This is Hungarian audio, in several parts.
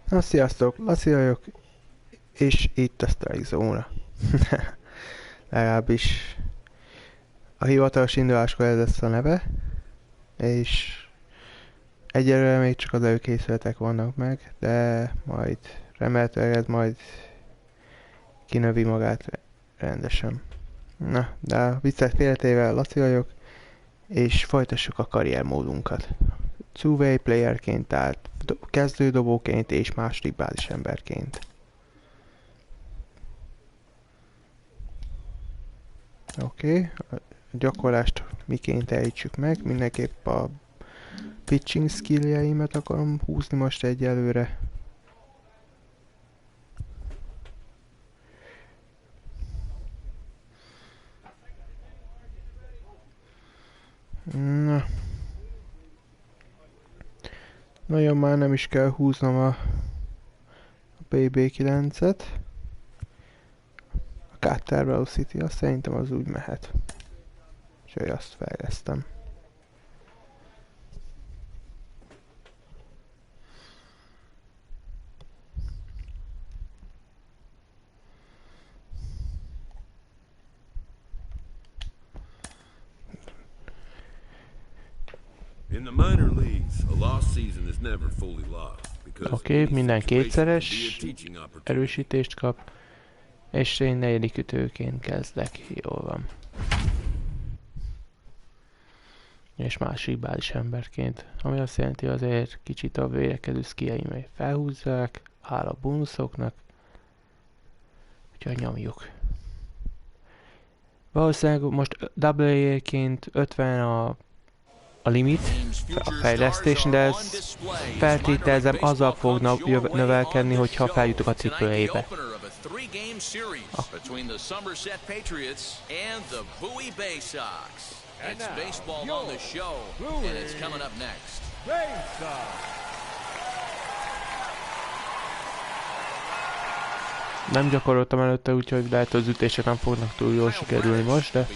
Na, sziasztok, Laci vagyok, és itt a Strike Zone-ra. Legalábbis a hivatalos induláskor ez lesz a neve, és egyelőre még csak az előkészületek vannak meg, de majd remélhetőleg ez majd kinövi magát rendesen. Na, de a viccet félretéve Laci vagyok, és folytassuk a karrier módunkat. Two-way playerként, tehát kezdő dobóként és második bázis emberként. Oké, a gyakorlást miként ejtsük meg, mindenképp a pitching skilljeimet akarom húzni most egyelőre. Na. Nagyon már nem is kell húznom a BB9-et. A Cutter Velocity, azt szerintem az úgy mehet. Úgyhogy azt fejlesztem. Oké, minden kétszeres erősítést kap, és én negyedik ütőként kezdek, jól van. És másik bázis emberként, ami azt jelenti, azért kicsit a védekező skilljeim felhúzzák, áll a bónuszoknak, úgyhogy nyomjuk. Valószínűleg most AA-ként 50 a limit, a fejlesztés, de ezt feltételezem azzal fog növelkedni, hogyha feljutok a AAA-be. Nem gyakoroltam előtte, úgyhogy lehet az ütések nem fognak túl jól sikerülni most, de...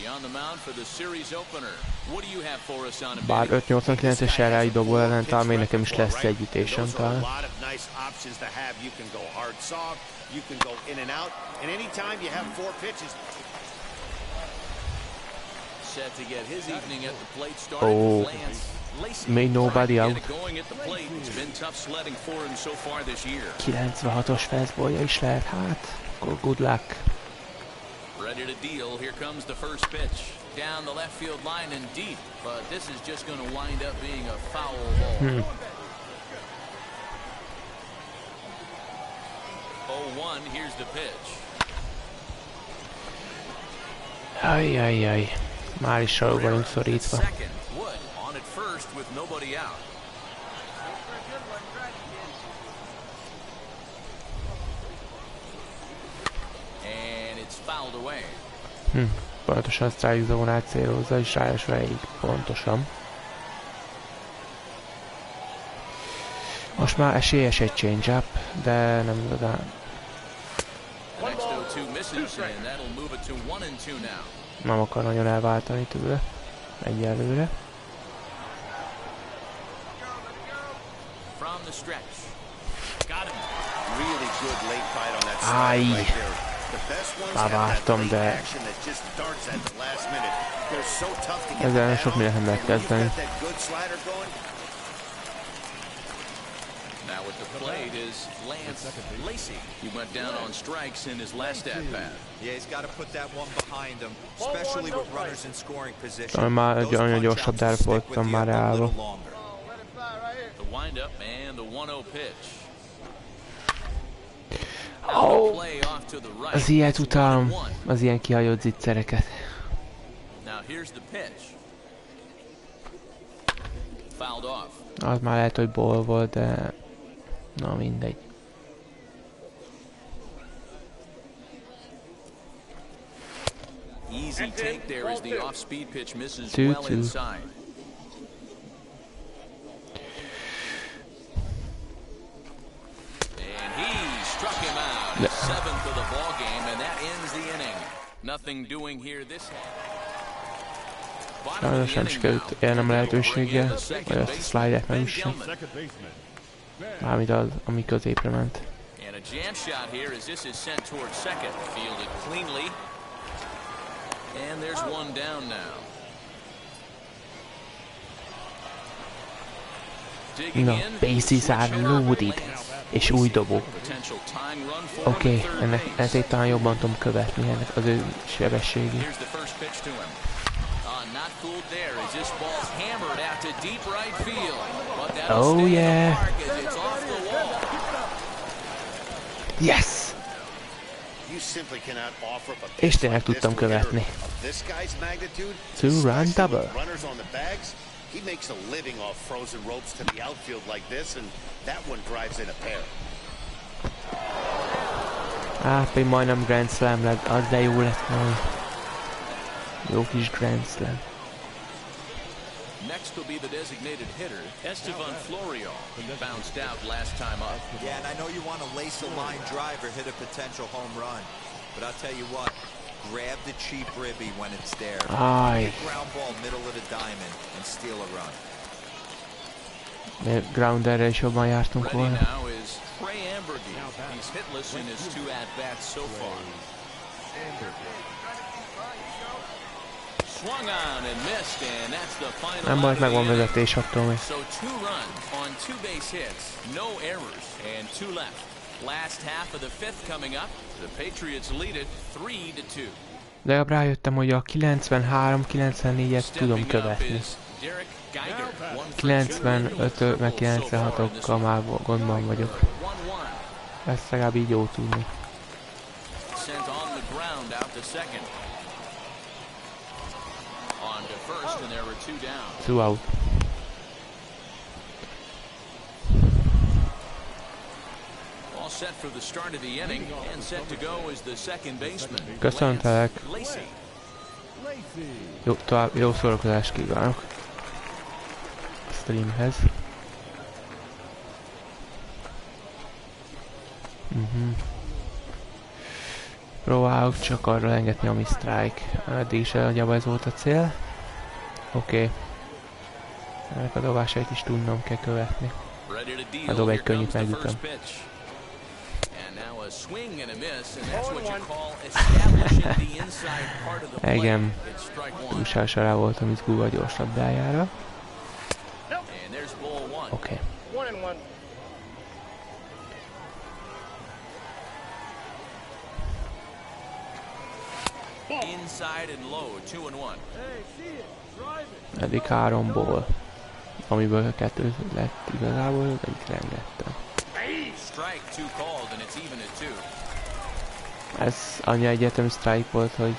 Bár 589-es erre dobó ellen talán még nekem is lesz egy ütésem talán. Oh, made nobody out. 96-os fastballja is lehet, hát, akkor good luck. Ready to deal. Here comes the first pitch. Down the left field line and deep, but this is just going to wind up being a foul ball. 0-1, here's the pitch. Ajjajjaj, már is sarok vagyunk szorítva. On at first with nobody out. And it's fouled away. Pontosan strike zónát célozza, és ráadásul elég pontosan. Most már esélyes egy change-up, de nem igazán. Nem akar nagyon elváltani tőle. Egyelőre. Áj! Bevártam, de... ezzel sok mindent nem lehet kezdeni. Now at the plate is Lance Lacey. He went down on strikes in his last at bat. Yeah, he's got to put that one behind him, especially with runners in scoring position. Már olyan gyorsabb dára voltam már állva. The wind-up and the 1-0 pitch. Oh, az ilyet utálom, az ilyen kihagyott zicsereket. Now here's the pitch. Fouled off. Az már lehet, hogy ball volt, de... na mindegy. Easy take there as the off-speed pitch misses well inside. And he struck him out. Seventh of the ball game, and that ends the inning. Nothing doing here this half. Sajnos nem sikerült élnem lehetőséggel, vagy azt a slide-et nem is sem. Mármint az, ami középre ment. And a jam shot here as this is sent towards second. Fielded cleanly. And there's one down now. Na, bases are loaded. És új dobó. Oké, ezért talán jobban tudom követni ennek az ő sebességét. Oh yeah! Yes! És tényleg tudtam követni. Two-run double. He makes a living off frozen ropes to the outfield like this, and that one drives in a pair. Pedig majdnem Grand Slam lett, az de jó lett volna. Jó kis Grand Slam. Next will be the designated hitter, Esteban Florio. He bounced out last time up. Yeah, and I know you want to lace a line drive or hit a potential home run, but I'll tell you what. Grab the cheap ribby when it's there. Ground ball middle of the diamond and steal a run. Grounderre is jobban jártunk volna. Nem baj, megvan vezetés attól még. Legalább rájöttem, hogy a 93-94-et tudom követni. 95 meg 96-okkal már gondban vagyok. Ezt legalább így jó tudni. Two out. Köszöntelek. Jó szórakozást kívánok a streamhez. Próbálok csak arra engedni, ami strike. Eddig is nagyjából ez volt a cél. Oké. Ennek a dobásait is tudnom kell követni. A dob egy könnyűt megütöm. Igen, túlságosan rá voltam izgulva a gyors labdájára. Oké. Eddig 3-ból, amiből 2 lett igazából, egyik rengettem. Ez annyi egyetem strike volt, hogy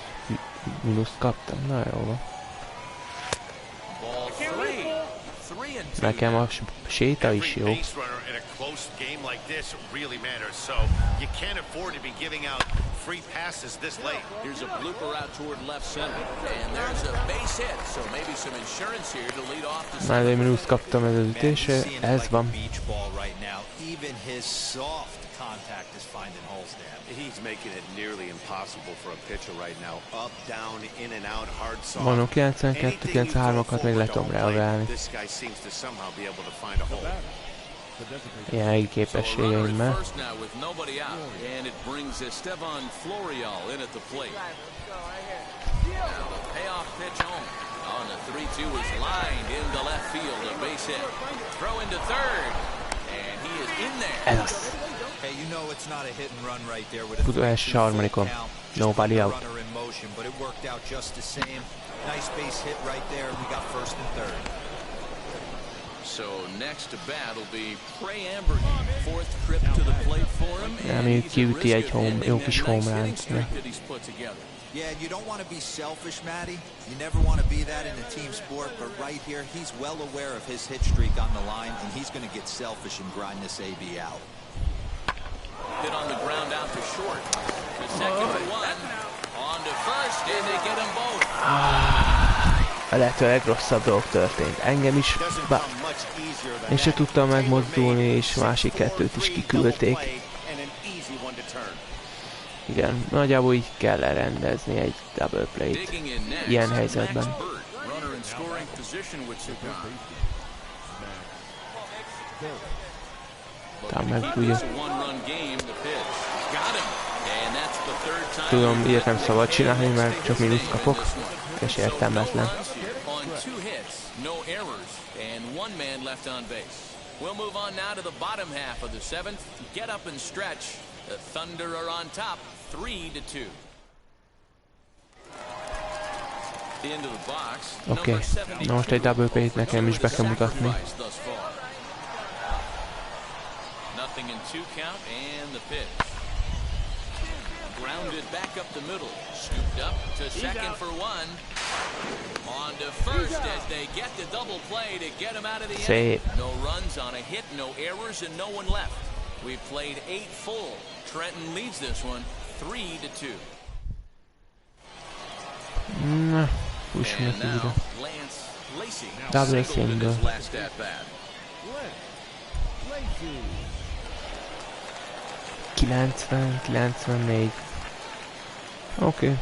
mínuszt kaptam. Na jó van. Nekem a séta is jó. Free passes this late. Here's a blooper out toward left center, and there's a base hit, so maybe some insurance here to lead off the. Már egy mínuszt kaptam az ütésre, ez van. Even his soft contact is finding holes there. He's making it nearly impossible for a pitcher right now. Up, down, in and out, hard soft. Mondom, 92-93-akat még le tudom reagálni. This guy seems to somehow be able to find a hole. Jelenlegi képességeimmel. Ez az. Futó első harmadikon. Nobody out. So next to bat will be Prey Ambergy, fourth trip to the plate for him. Reméljük kiüti egy jó kis home run-t. Yeah, you don't want to be selfish, Matty. You never want to be that in a team sport, but right here, he's well aware of his hit streak on the line, and he's going to get selfish and grind this AB out. Hit on the ground out to short. The second one on to first, and they get them both. A lehető legrosszabb dolog történt. Engem is, én se tudtam megmozdulni, és másik kettőt is kiküldték. Igen, nagyjából így kell lerendezni egy double play-t ilyen helyzetben. Talán meg tudja. Tudom, ilyet nem szabad csinálni, mert csak mínusz kapok, és értelmetlen. We'll move on now to the bottom half of the seventh. Get up and stretch. The Thunder are on top, 3-2. Into the box. Oké, na most egy double play-t nekem is be kell mutatni. Nothing in two count and the pitch. Grounded back up the middle. Scooped up to second for one. On to first as they get the double play to get him out of the inning. No runs on a hit, no errors, and no one left. We've played 8 full. Trenton leads this one 3-2. Push me through. Double single. 90-94. Okay.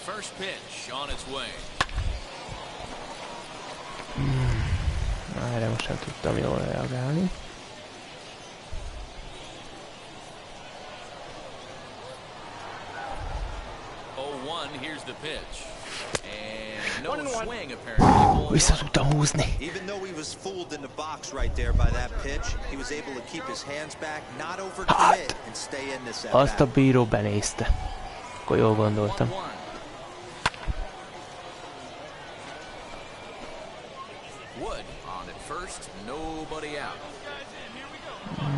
First pitch on its way. Erre most sem tudtam jól reagálni. Vissza tudtam húzni. Even though he was fooled in the box right there by that pitch, he was able to keep his hands back, not overcommit and stay in this at bat. Azt a bíró benézte. Akkor jól gondoltam.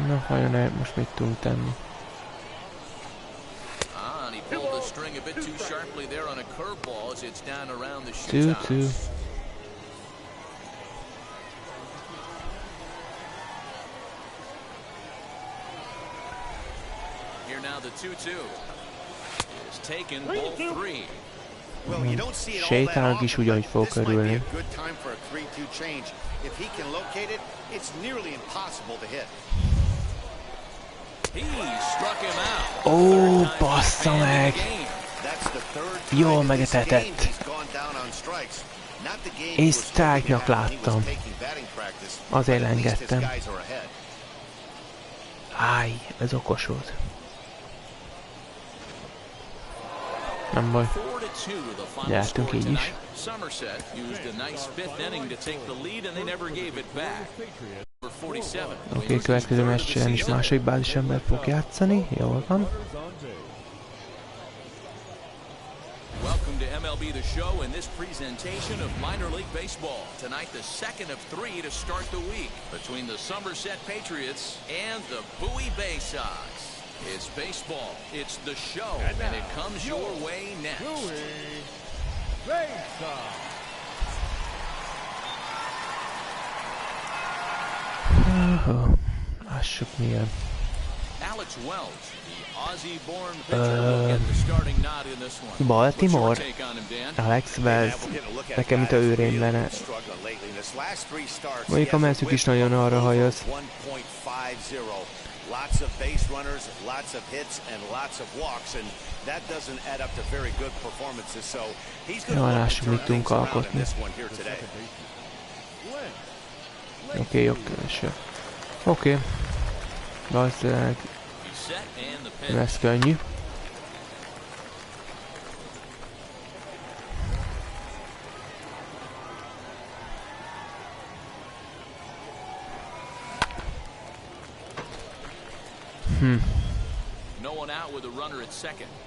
Na, vajon most mit tudunk tenni? String a bit too sharply there on a curveball as it's down around the 2-2. Here now the 2-2 is taken ball 3. Well, you don't see it all that Sétálnak is ugyanúgy fog körülni. good time for a 3-2 change. If he can locate it, it's nearly impossible to hit. Ó, bassza meg! Jól megetetett. Én strike-nak láttam. Azért engedtem. Áj, ez okos volt. Nem baj. Gyertünk így is. Oké, következő meccsen is második bázisember fog játszani, jól van. Welcome to MLB The Show and this presentation of minor league baseball. Tonight, the second of 3 to start the week between the Somerset Patriots and the Bowie Bay Sox. It's baseball, it's the show, and it comes your way next. Bowie Bay Sox. Lássuk milyen. Alex Welch, the Aussie-born pitcher, will get the starting nod in this one. Baltimore. Alex Welch. Nekem mint a őrém lenne. Mondjuk a messzük is nagyon arra hajaz. Lots of base runners, lots of hits, and lots of walks, and that doesn't add up to very good performances. So he's going to lássuk, mit tudunk alkotni. Oké, oké. Valószínűleg lesz könnyű.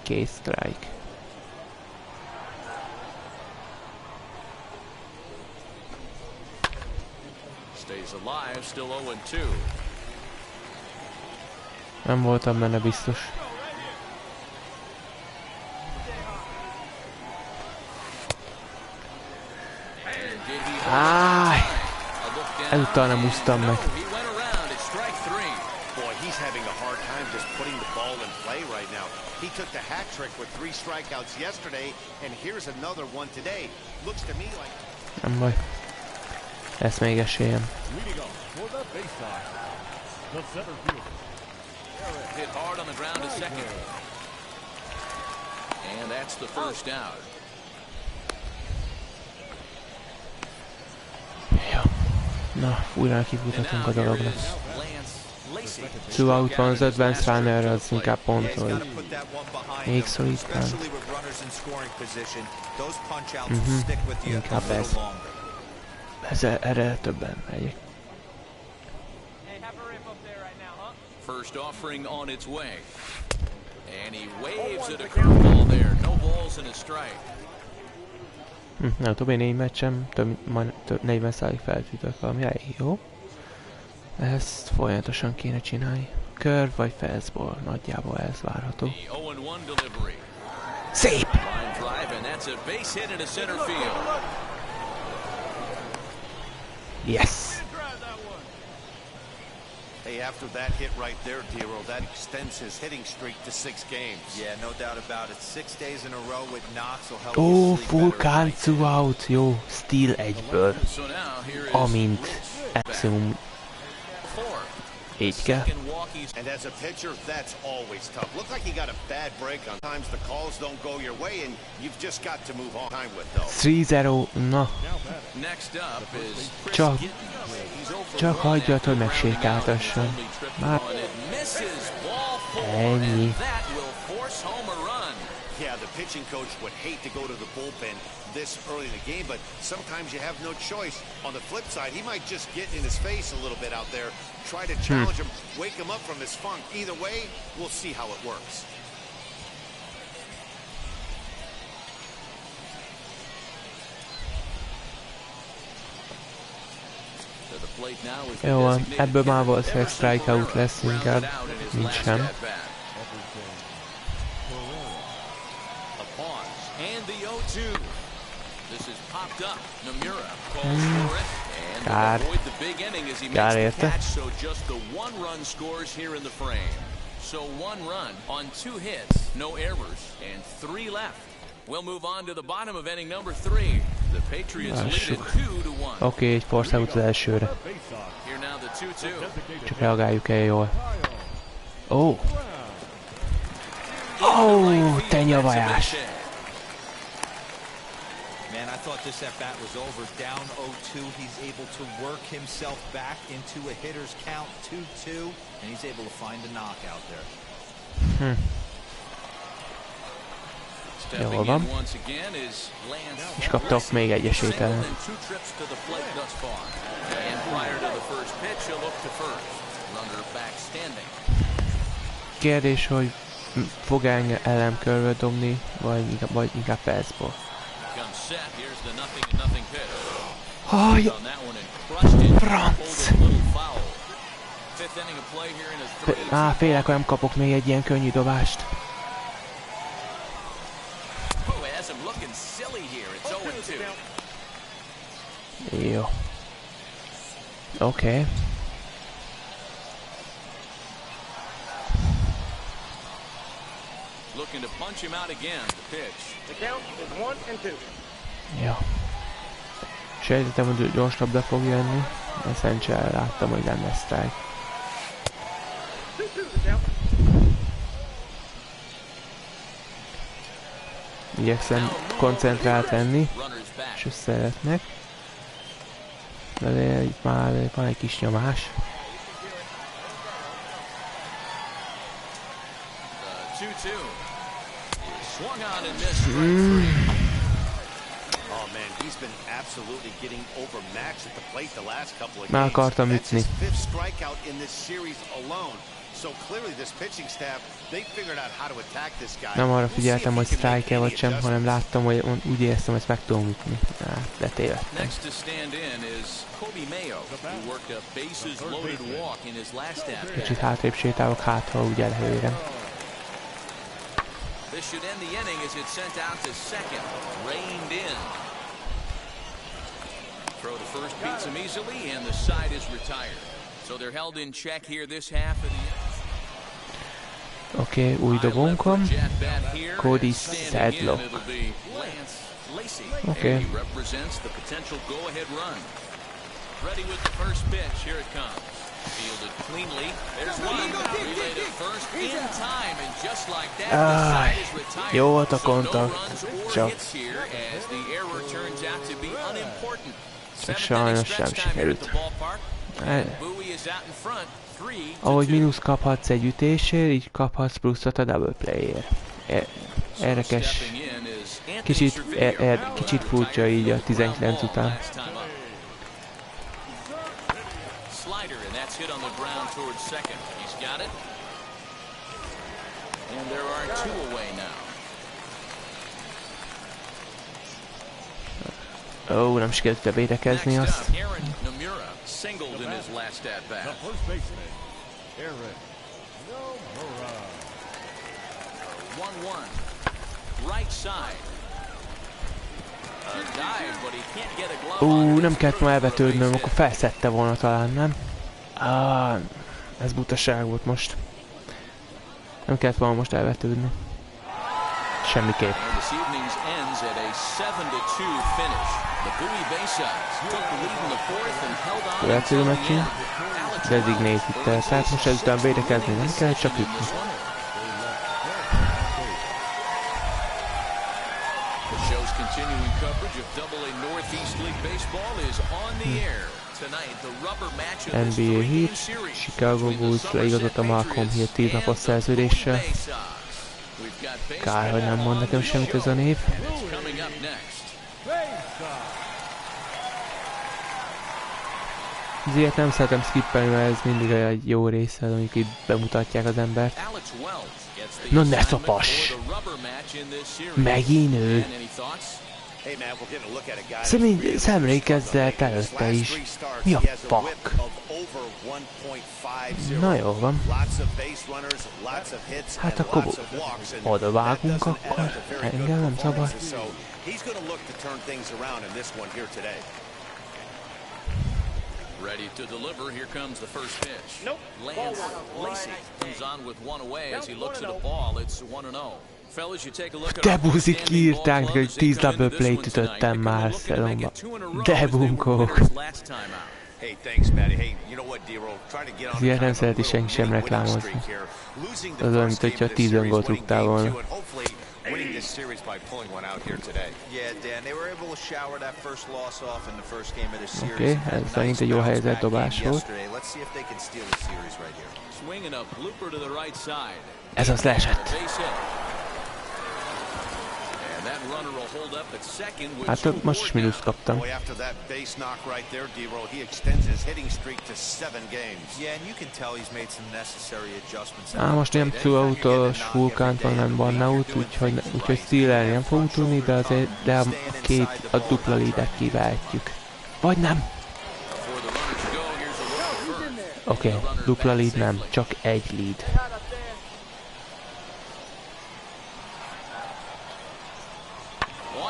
Két strike. Stays alive, still 0-2. Nem voltam benne biztos. Áj! Ezúttal nem úsztam meg. He's having a hard time just putting the ball in play right now. He took the hat trick with 3 strikeouts yesterday, and here's another one today. Looks to me like... Nem baj. Lesz még esélyem. Hit hard on the ground to second. And that's the first out. Jó. Na, újra kifuthatunk a dolognak. Two out van az advanced runner, az inkább pontol. Még szorítán. Inkább ez. Erre többen megyek. First offering on its way. And he waves at a curveball there. No balls and a strike. Nem tudom, én 4 meccsem, több 40% feltűtök valami elég jó. Ezt folyamatosan kéne csinálni. Curve vagy fastball, nagyjából ez várható. Szép! Yes! Hey, after that hit right there, Dero, that extends his hitting streak to 6 games. Yeah, no doubt about it. 6 days in a row with knocks will help Ó, you sleep Vulkán better. 2 out, jó, steal egyből. Amint maximum így kell. And as a pitcher, that's always tough. Looked like he got a bad break on times the calls don't go your way, and you've just got to move on time with those. 3-0, na. Csak hagyjad, hogy megsékáltasson. Már ennyi. Yeah, the pitching coach would hate to go to the bullpen this early in the game, but sometimes you have no choice. On the flip side, he might just get in his face a little bit out there, try to challenge him, wake him up from his funk. Either way, we'll see how it works. Jó van, ebből már valószínűleg strikeout lesz inkább, mint sem. Kár. Kár érte. So 1 run on 2 hits, no errors, and 3 left. We'll move on to the bottom of inning number 3. The Patriots lead it 2-1. Oké, egy force out az elsőre. Here now the 2-2. Csak reagáljuk el jól. Ó! Ó, te nyavajás! Man, I thought this at bat was over. Down 0-2, he's able to work himself back into a hitter's count 2-2, and he's able to find a knockout there. Jól van. És kaptak még egy esélyt ellen. Kérdés, hogy fog ellen körbe dobni, vagy inkább fastball. Haj! Franc! Félek, hogy nem kapok még egy ilyen könnyű dobást. Jó. Oké. Jó. Sejtettem, hogy gyors labda fog jönni, de szerencsére láttam, hogy nem lesz strike. Igyekszem koncentrált lenni, és összeretnek. De itt már van egy kis nyomás. Már akartam ütni. Nem arra figyeltem, hogy strike-e vagy sem, hanem láttam, hogy úgy éreztem, hogy ezt meg tudom ütni. De tévedtem. Kicsit hátrébb sétálok, hát ha úgy elhelyérem. This should end the inning as it's sent out to second, reined in. Throw to first beats him easily, and the side is retired. So they're held in check here this half of the inning. Oké, új dobónkom. Cody Sadlock. Oké. Ready with the first pitch, here it comes. Fielded cleanly. There's one. Relay to first in time, and just like that, the side is retired. Jó volt a So no kontakt. runs or Csak hits here, as the error turns out to be unimportant. Sajnos sem sikerült. Ahogy mínusz kaphatsz egy ütésért, így kaphatsz pluszot a double playért. Érdekes. Kicsit furcsa így a 19 után. Ó, nem sikerült védekezni azt. Nem kellett ma elvetődnöm, akkor felszedte volna talán, nem? Ez butaság volt most. Nem kellett volna most elvetődni. Semmiképp. Következő meccsén designated-tel, tehát most ezután védekezni nem kell, csak ütni. NBA Heat, Chicago Bulls leigazott a Malcolm Hill 10 napos szerződéssel. Kár, hogy nem mond nekem semmit ez a név. Ezért nem szeretem skippelni, mert ez mindig egy jó része, amikor itt bemutatják az embert. No ne szopas! Megint ő! Szemlékezzel előtte is. Mi a fuck? Na jó van. Hát akkor oda vágunk akkor. Engem nem szabad. Ready to deliver. Here comes the first pitch. Nope. Lance Lacy comes on with one away as he looks at a ball. It's 1-0. Fellas, you take a look at De buzik írták, hogy 10 double play-t ütöttem már szezonban. De bunkók. Ezért nem szereti senki sem reklámozni. Az olyan, mint hogyha 10 öngolt rúgtál volna. Winning this series by pulling one out here today. Yeah, Dan, they were able to shower that first loss off in the first game of the series. Oké, ez szerint egy jó helyzet dobás volt. Let's see if they can steal the series right here. Swinging a blooper to the right side. Ez az leesett. Hát most is mínuszt kaptam. Most nem túlautós vulkánt van, nem Bannaut, úgyhogy stealelni nem fogunk tudni, de a dupla leadet kivehetjük. Vagy nem? Oké, dupla lead nem, csak egy lead.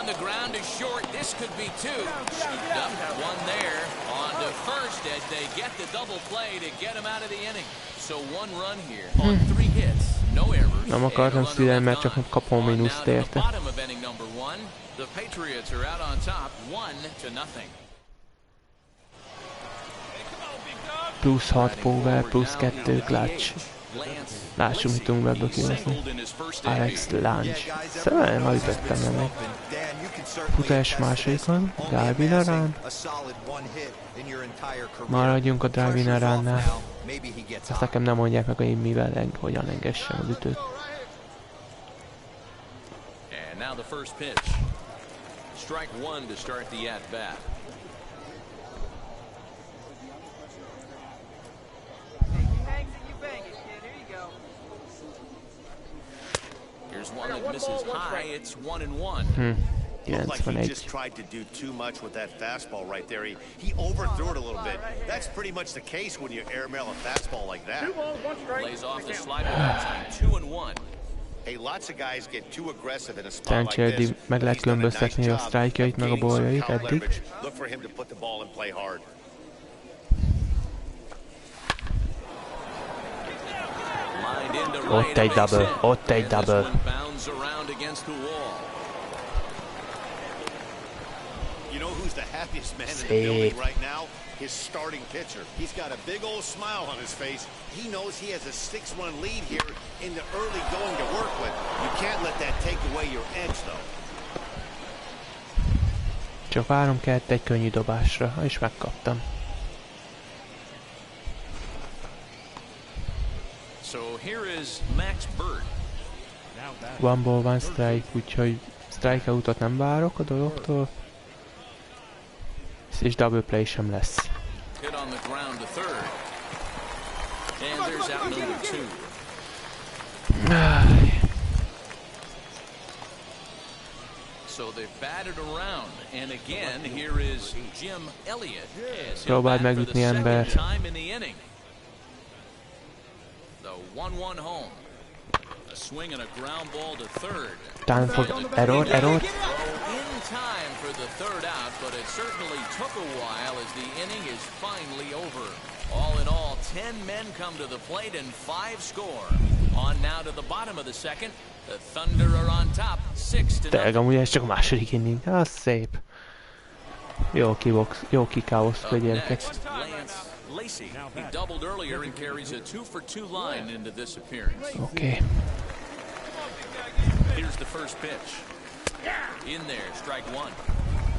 The ground is short. This could be two. Scooped up, one there on to first as they get the double play to get him out of the inning. So one run here on 3 hits, no errors. Nem akartam stealelni, mert csak kapom mínuszt érte. The Patriots are out on top, 1-0. Plusz 6 power, plusz 2 clutch. Lássuk, mit tudunk ebből kihozni. Alex Lange. Szerintem már ütöttem nem még. Futás másodikon, drive-in run. Maradjunk a drive-in runnál. Azt nekem nem mondják meg, hogy én mivel, hogyan engessem az ütőt. And now the first pitch. Strike one to start the at-bat. Here's one that misses high. It's 1-1. He just tried to do too much with that fastball right there. He overthrew it a little bit. That's pretty much the case when you airmail a fastball like that. Lays off the slider. That's 2-1. Hey, lots of guys get too aggressive in a spot like this. Meg lehet különböztetni a strike-jait, meg a balljait eddig. Look for him to put the ball and play hard. Ott egy double, ott egy double. You know who's the happiest man in the building right now? His starting pitcher. He's got a big old smile on his face. He knows he has a 6-1 lead here in the early going to work with. You can't let that take away your edge, though. Csak várom kellett egy könnyű dobásra, és megkaptam. One ball, one strike, úgyhogy strikeoutot nem várok a dologtól. És double play sem lesz. Próbáld megütni, ember. Time for error. In time for the third out, but it certainly took a while as the inning is finally over. All in all, 10 men come to the plate and 5 score. On now to the bottom of the second. The Thunder are on top, 6-0. Tényleg, amúgy ez csak a második inning. Az szép. Jó kikáosztuk a gyerekek. He doubled earlier and carries a 2-for-2 line into this appearance. Okay. Here's the first pitch. In there, strike one.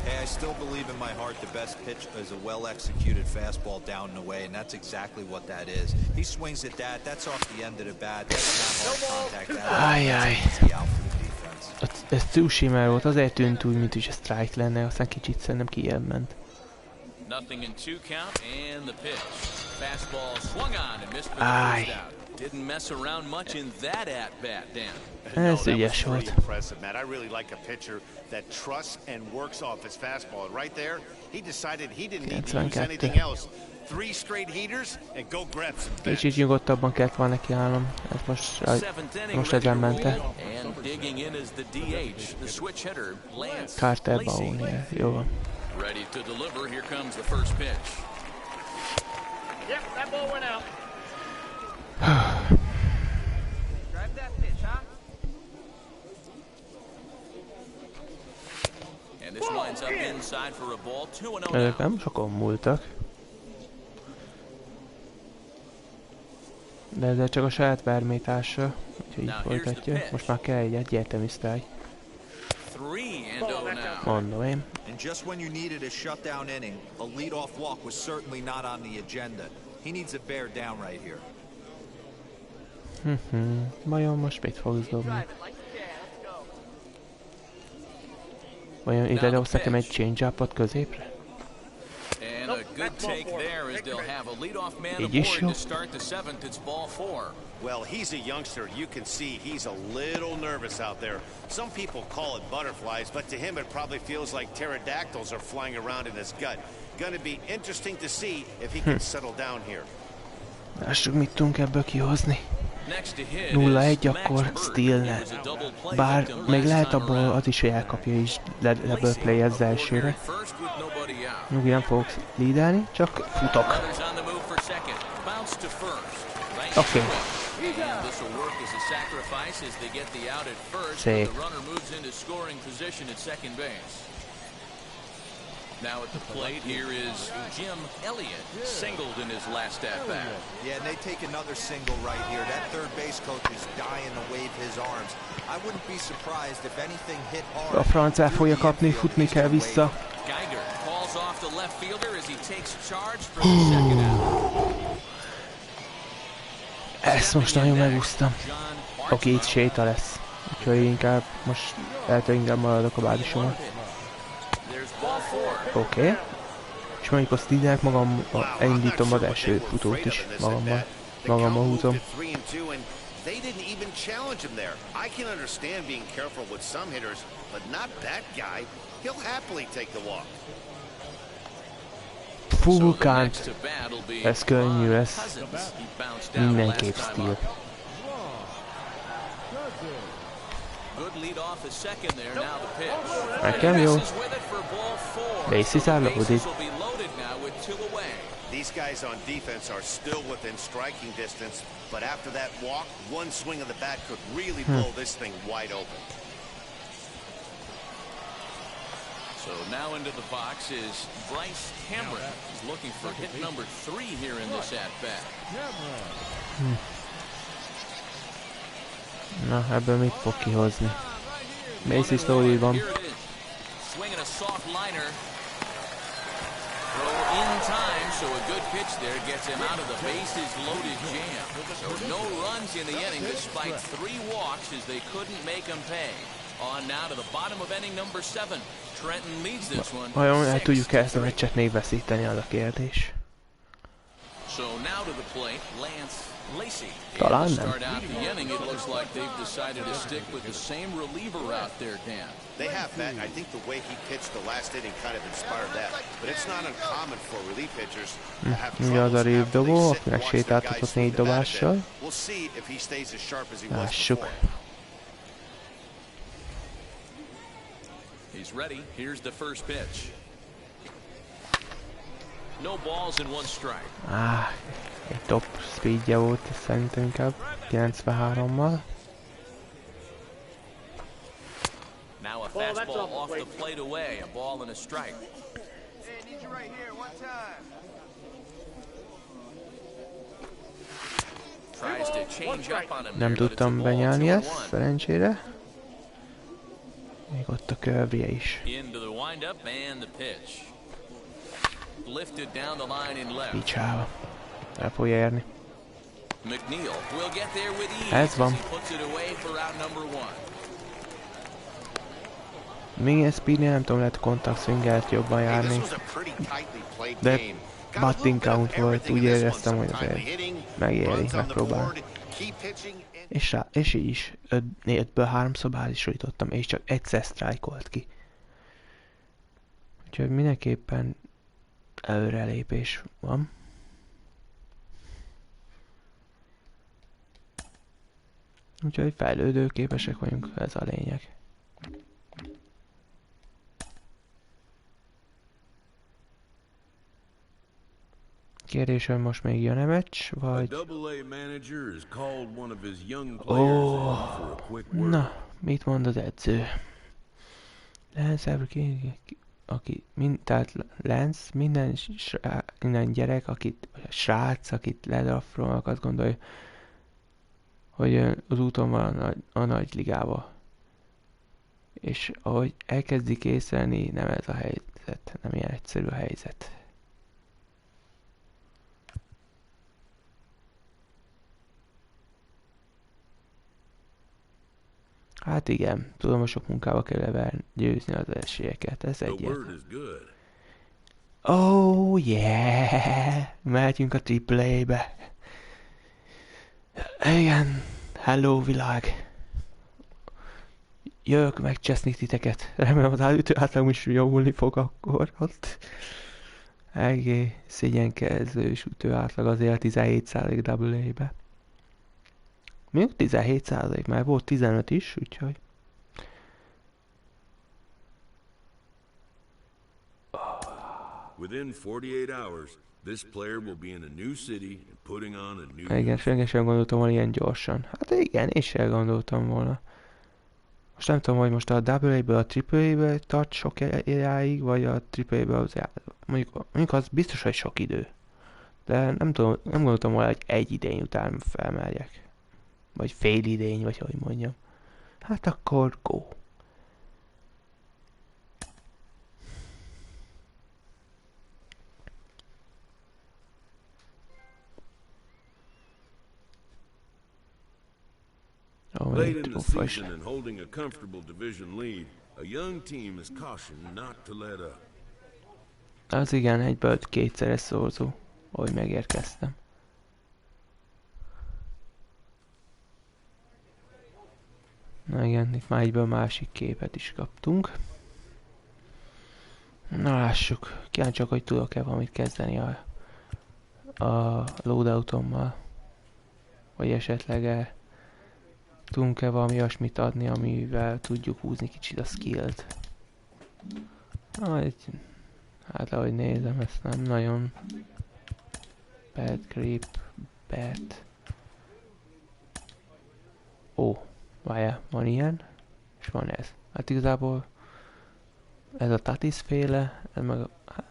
Hey, I still believe in my heart the best pitch is a well-executed fastball down and away, and that's exactly what that is. He swings at that. That's off the end of the bat. That's not hard contact. Ajjaj. Ez túl simán volt, azért tűnt úgy, mint is a strike lenne, aztán kicsit szerintem kijjebb ment. Nothing in 2 count and the pitch. Fastball swung on and missed for the first out. Didn't mess around much in that at bat, Dan. Ez ügyes volt. Impressive, Matt. I really like a pitcher that trusts and works off his fastball. Right there, he decided he didn't need to use anything else. 3 straight heaters and go grab some bats. Kicsit nyugodtabban kellett volna neki állnom. Ez most ezen mente. Carter Bauer, jó van. Ready to deliver. Here comes the first pitch. Yep, that ball went out. Drive that pitch, huh? And this winds up inside for a ball. 2-0 now. Ezek nem sokon múltak. De ezzel csak a saját vermétása, úgyhogy így folytatja. Most már kell egy egyértelmű strike. Mondom én. And just when you needed a shutdown inning, a leadoff walk was certainly not on the agenda. He needs a bear down right here. Vajon most mit fogsz dobni? Vajon ide dobsz nekem egy change-upot középre? Így is jó. Well, he's a youngster. You can see he's a little nervous out there. Some people call it butterflies, but to him it probably feels like pterodactyls are flying around in his gut. Gonna be interesting to see if he can settle down here. Lássuk, mit tudunk ebből kihozni. 0-1, akkor stealne. Bár még lehet abból az is, hogy elkapja is double play az elsőre. Nyugi, nem fogok leadelni, csak futok. Oké. Szép. Now at the plate, here is Jim Elliott, singled in his last at-bat. Yeah, and they take another single right here. That third base coach is dying to wave his arms. I wouldn't be surprised if anything hit hard. A franc el fogja kapni, futni kell vissza. Geiger calls off the left fielder as he takes charge for the second out. Ezt most nagyon megúsztam. Oké, itt séta lesz. Úgyhogy inkább most inkább maradok a bázisomat. Oké. És mondjuk azt így magam elindítom az első futót is magammal húzom. They didn't even challenge him there. I can understand being careful with some hitters, but not that guy. He'll happily take the walk. Fulkánt. Ez könnyű, ez mindenképp steal. Nekem jó. Bases are loaded. These guys on defense are still within striking distance, but after that walk, one swing of the bat could really blow this thing wide open. So now into the box is Bryce Cameron. He's looking for hit number 3 here in this at-bat. Na, ebből mit fog kihozni? Bases loaded van. soft liner. Throw in time, so a good pitch there gets him out of the bases loaded jam. So no runs in the inning despite 3 walks as they couldn't make him pay. On now to the bottom of inning number 7. Trenton leads this one. Vajon el tudjuk ezt a meccset még veszíteni, az a kérdés. So now to the plate, Lance Lacy. Talán nem. Start out the inning, it looks like they've decided to stick with the same reliever out there, Dan. They have that. I think the way he pitched the last inning kind of inspired that. But it's not uncommon for relief pitchers to have Ugye az a troubles relief after they dobó, sit aki and watch their megsétáltatott guys 4 swing the bat a dobással. bit. We'll see if he stays as sharp as he was Lássuk. before. He's ready. Here's the first pitch. No balls and 1 strike. Egy top speedje volt, szerintem inkább 93-mal. Now a fastball off the plate away, a ball and a strike. Hey, need you right here, one time. Tries to change up on him. Nem tudtam benyelni ezt, szerencsére. Még ott a curve-je is. Into the windup and the pitch. Lifted down the line in left. Picsába. El fogja érni. McNeil will get there with ease Ez as van. he puts it away for out number 1. Még ilyen speednél nem tudom, lehet kontakt swingelt jobban Hey, this járni. was a pretty tightly played De game. batting count volt, úgy éreztem, hogy azért megéri megpróbálni. És így is 4-ből 3-szor bázisra és csak egyszer sztrájkolt ki. Úgyhogy mindenképpen előrelépés van. Úgyhogy fejlődőképesek vagyunk, ez a lényeg. Kérdés, hogy most még jön-e meccs, vagy... Na, mit mond az edző? Lance, tehát Lance, minden gyerek, a srác, akit ledraftolnak, azt gondolja, hogy az úton van a nagy ligába. És ahogy elkezdik észlelni, nem ez a helyzet, nem ilyen egyszerű a helyzet. Hát igen, tudom, hogy sok munkába kell győzni az esélyeket, ez egyértelmű. Oh yeah! Mehetünk a AAA-be. Igen, hello világ. Jövök megcseszni titeket. Remélem az állítő átlagom is javulni fog akkor ott. Egész szégyenkezős ütő átlag azért 17% AA-be. Még 17%, már volt 15 is, úgyhogy... Within 48 hours, this player will be in a new city and putting on a new... Igen, senki sem gondoltam volna ilyen gyorsan. Hát igen, én sem gondoltam volna. Most nem tudom, hogy most a AA-ből a AAA-be tart sok ideig, vagy a AAA-ből az... Mondjuk az biztos, hogy sok idő. De nem tudom, nem gondoltam volna, hogy egy idény után felmerjek. Vagy fél idény, vagy hogy mondjam. Hát akkor go. Late in the season and holding a comfortable division lead, a young team is cautioned not to let up. Az igen, egyből kétszeres szorzó, ahogy megérkeztem. Na igen, itt már egyből másik képet is kaptunk. Na lássuk, kíváncsiak, hogy tudok-e valamit kezdeni a loadoutommal. Vagy esetleg tudunk-e valami olyasmit adni, amivel tudjuk húzni kicsit a skillt. Hát ahogy nézem, ezt nem nagyon. Bad grip, bad. Ó, várjál, van ilyen, és van ez. Hát igazából ez a Tatis féle, ez meg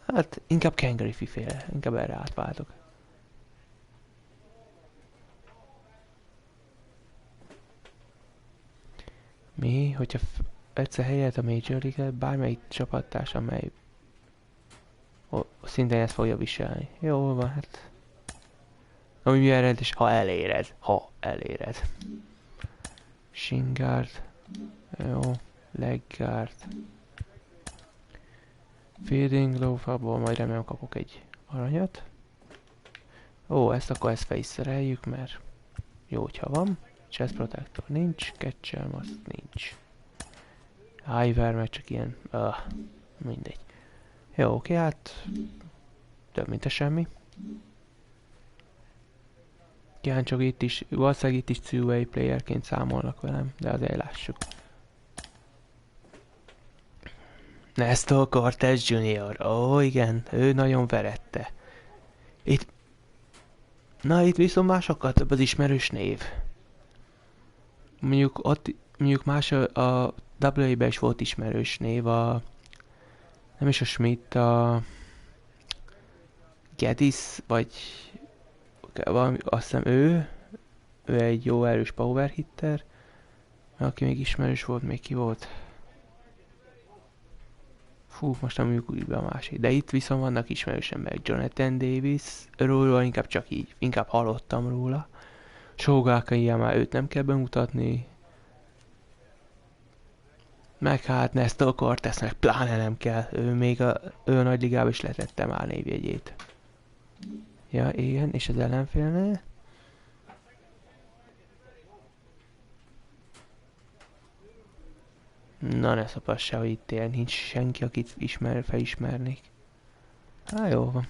hát inkább Ken Griffey féle, inkább erre átváltok. Mi, hogyha egyszer helyett a Major League-et, bármelyik csapattárs, amely szintén ezt fogja viselni. Jó van, hát. Ami milyen rendes, ha eléred. Shingard. Jó. Legguard. Fielding glove, abból majd remélem kapok egy aranyat. Ó, ezt akkor fel is szereljük, mert jó, hogyha van. Chest protector nincs, catcher azt nincs. Hiver, mert csak ilyen, mindegy. Jó, oké, hát több mint a semmi. Kíváncsiak itt is, valószínűleg itt is two-way playerként számolnak velem, de azért lássuk. Nestor Cortez Jr. Ó, igen, ő nagyon verette. Itt viszont már sokkal több az ismerős név. Mondjuk más a WA-ben is volt ismerős név, nem is a Schmidt, a Geddes, vagy valami, azt hiszem ő egy jó erős power hitter, aki még ismerős volt, még ki volt. Fú, most nem mondjuk úgy be a másik. De itt viszont vannak ismerős emberek. Jonathan Davis, róla inkább csak így, inkább hallottam róla. Shogaoka ilyen már őt nem kell bemutatni. Meg hát Nestor Corteznek pláne nem kell. Ő még a nagy ligában is letette már névjegyét. Ja, igen, és az ellenfélnél? Na ne szopass se, hogy itt él, nincs senki, akit felismernék. Hát jó van.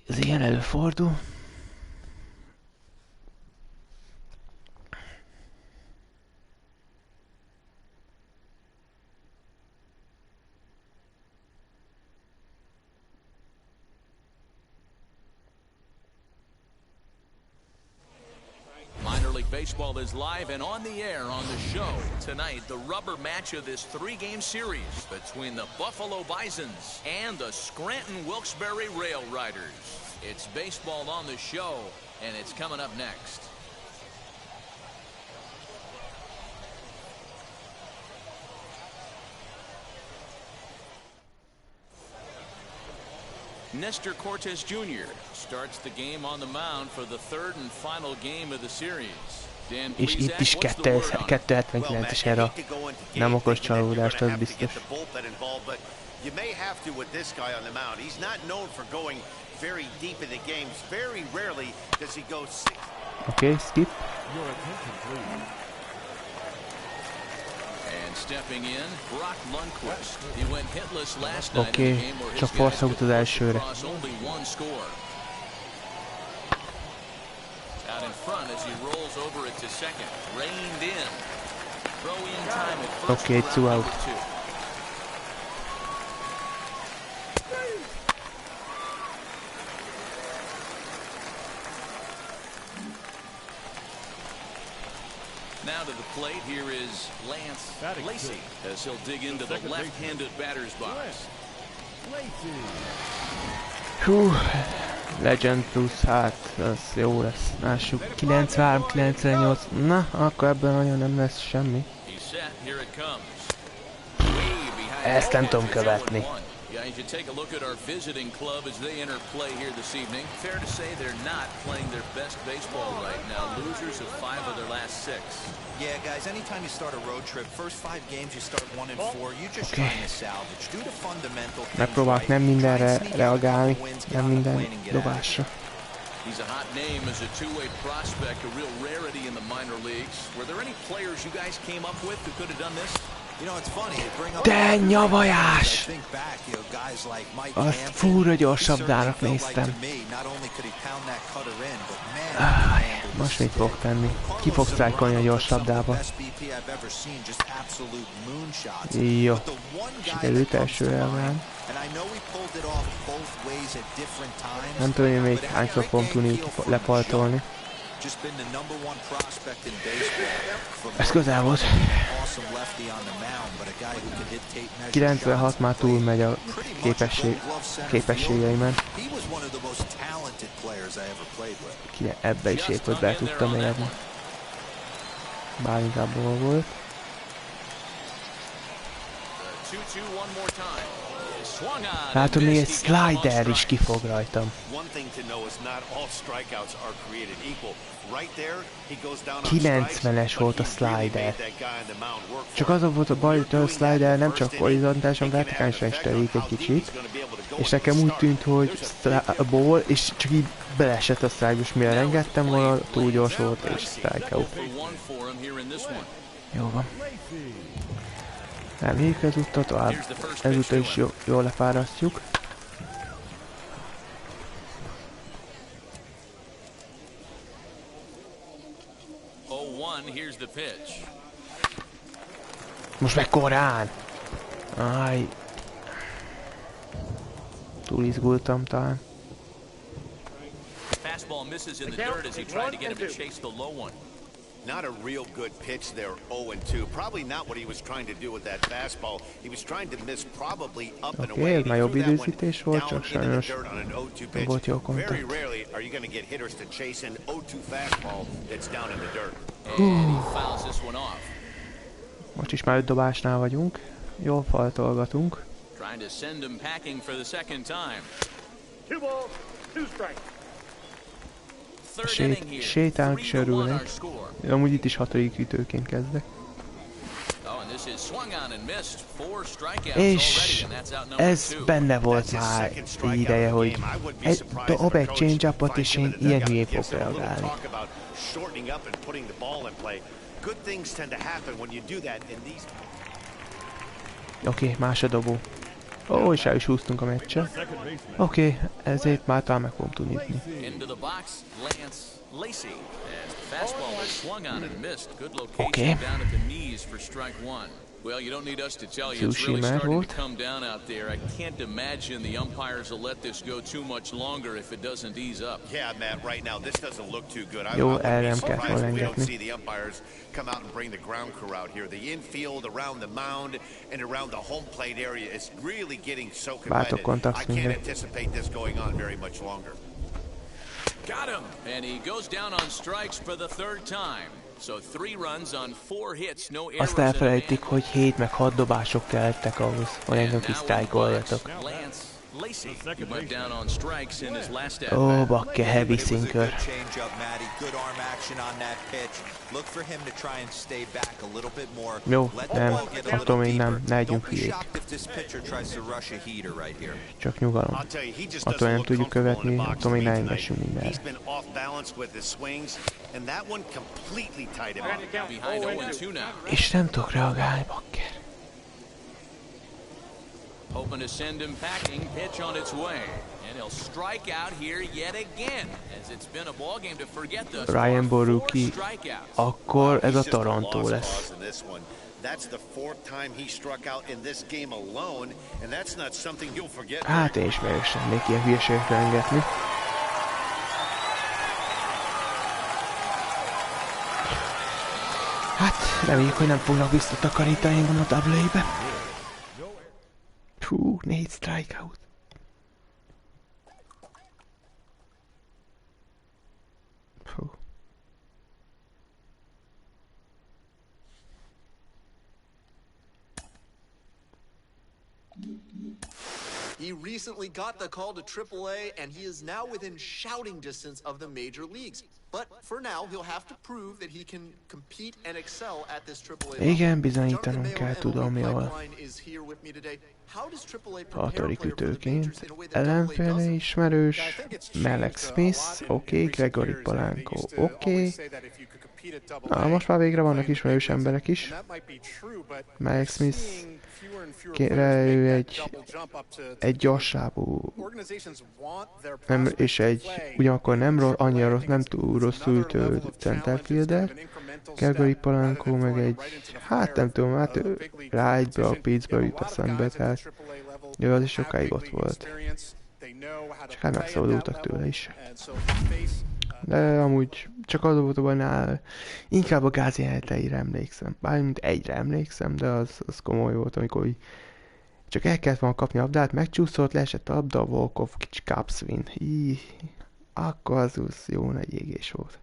Ez ilyen előfordul. Baseball is live and on the air on the show. Tonight, the rubber match of this three-game series between the Buffalo Bisons and the Scranton Wilkes-Barre Rail Riders. It's baseball on the show, and it's coming up next. Nestor Cortez Jr. starts the game on the mound for the third and final game of the series. És itt is 279-es erre. Nem okos csalódást, az biztos. You may have to with this guy on the mound. He's not known for going very deep in the games. Very rarely does he go six. Okay, skip. And stepping in, Brock Lundquist. He went hitless last night Okay, in the game where csak his guys forszalt az elsőre. only one score. Out in front as he rolls over it to second. Reined in. Throw in time at first. Okay, 2 out. Now to the plate, here is Lance Lacey as he'll dig into the left-handed batter's box. Hú, Legend plusz, hát az jó lesz. Lássuk, 93-98, na, akkor ebben nagyon nem lesz semmi. Ezt nem tudom követni. Yeah, you should take a look at our visiting club as they enter play here this evening. Fair to say they're not playing their best baseball right now. Losers of 5 of their last 6. Yeah, guys, anytime you start a road trip, first 5 games you start 1-4, you're just trying to salvage. Do the fundamental things. Megpróbálok nem mindenre reagálni, nem minden dobásra. He's a hot name as a two-way prospect, a real rarity in the minor leagues. Were there any players you guys came up with who could have done this? De nyavajás! Azt fúra gyorsabbdának néztem. Most mit fog tenni? Ki fog sztrájkolni a gyorsabbdába? Jó. Sikerült elsőre elván. Nem tudom, hogy még hányszor fogom tudni lepaltolni. Ez közel volt. 96 már túl megy a képességeimen. Ebbe is épp, hogy be tudtam érni. Bár inkább volt. Látom, még egy slider is kifog rajtam. 90-es volt a slider. Csak az volt a baj, hogy a slider nem csak horizontálisan, vertikálisan is telik egy kicsit. És nekem úgy tűnt, hogy ball, és csak így beleesett a strike, és mire rengettem volna, túl gyors volt, és strikeout. Jó van. Reméljük ezúttal tovább. Ezúttal is jól lefárasztjuk. Most meg korán! Áj. Túl izgultam talán. Not a real good pitch there, 0-2. Probably not what he was trying to do with that fastball. He was trying to miss probably up and away. Ez már jobb időzítés volt, csak sajnos nem volt jó kontakt. Very rarely are you going to get hitters to chase an 0-2 fastball that's down in the dirt. Most is már 5 dobásnál vagyunk. Jól faltolgatunk. Trying to send him packing for the second time. 2 balls, 2 strikes. Sétálnak is örülnek. Amúgy itt is 6. ütőként kezdek. És ez benne volt már ideje, hogy dob egy change-upot, és én ilyen hülyén fogok reagálni. Oké, másodobó. Ó, és el is húztunk a meccset. Oké, ezért már talán meg fogom tudni ütni. Oké. Well, you don't need us to tell you it's really starting to come down out there. I can't imagine the umpires will let this go too much longer if it doesn't ease up. Yeah, Matt, right now this doesn't look too good. Jó, erre nem kell we don't see engedni. the umpires come out and bring the ground crew out here. The infield, around the mound, and around the home plate area is really getting so competitive. I can't anticipate this going on very much longer. Got him! And he goes down on strikes for the 3rd time. So 3 runs on 4 hits, no errors. Azt elfelejtik, hogy 7 meg 6 dobások kellettek ahhoz, hogy engem kisztrájkoljatok. Ó, bakke, heavy sinker. Jó, nem, attól még nem, ne legyünk hülyék. Csak nyugalom. Attól nem tudjuk követni, attól még ne engessünk mindenre. És nem tudok reagálni, bakker. Hoping to send him packing, pitch on its way. And he'll strike out here yet again, as it's been a ball game to forget the Ryan Borucki, akkor ez a Toronto lesz. That's the 4th time he struck out in this game alone, and that's not something you'll forget. Hát én is meg is lennék ilyen hülyeségekre engedni. Hát, reméljük, hogy nem fognak visszatakarítani engem a double-be. Hú, 4 strikeout. Hú. He recently got the call to AAA, and he is now within shouting distance of the major leagues. But for now, he'll have to prove that he can compete and excel at this AAA level. Igen, bizonyítanunk kell, tudom jól. 6. ütőként. Ellenfele ismerős. Malek Smith, oké, Gregory Polanco, oké. Na, most már végre vannak ismerős emberek is. Malek Smith, ő egy gyorsábú, és ugyanakkor annyira rossz, nem túl rosszul ütő centerfielder. Gregory Polanco meg egy, hát nem tudom, hát ő rá egyből a Pittsburgh jut a szembe, tehát ő az is sokáig ott volt. Csak hát megszabadultak tőle is. De amúgy csak az volt a bajnál, inkább a gázjelenteire emlékszem. Bármint egyre emlékszem, de az komoly volt, amikor csak el kellett volna kapni a labdát, megcsúszott, leesett a labda, a walk-off, kicsi capswin. Akkor az jó nagy égés volt.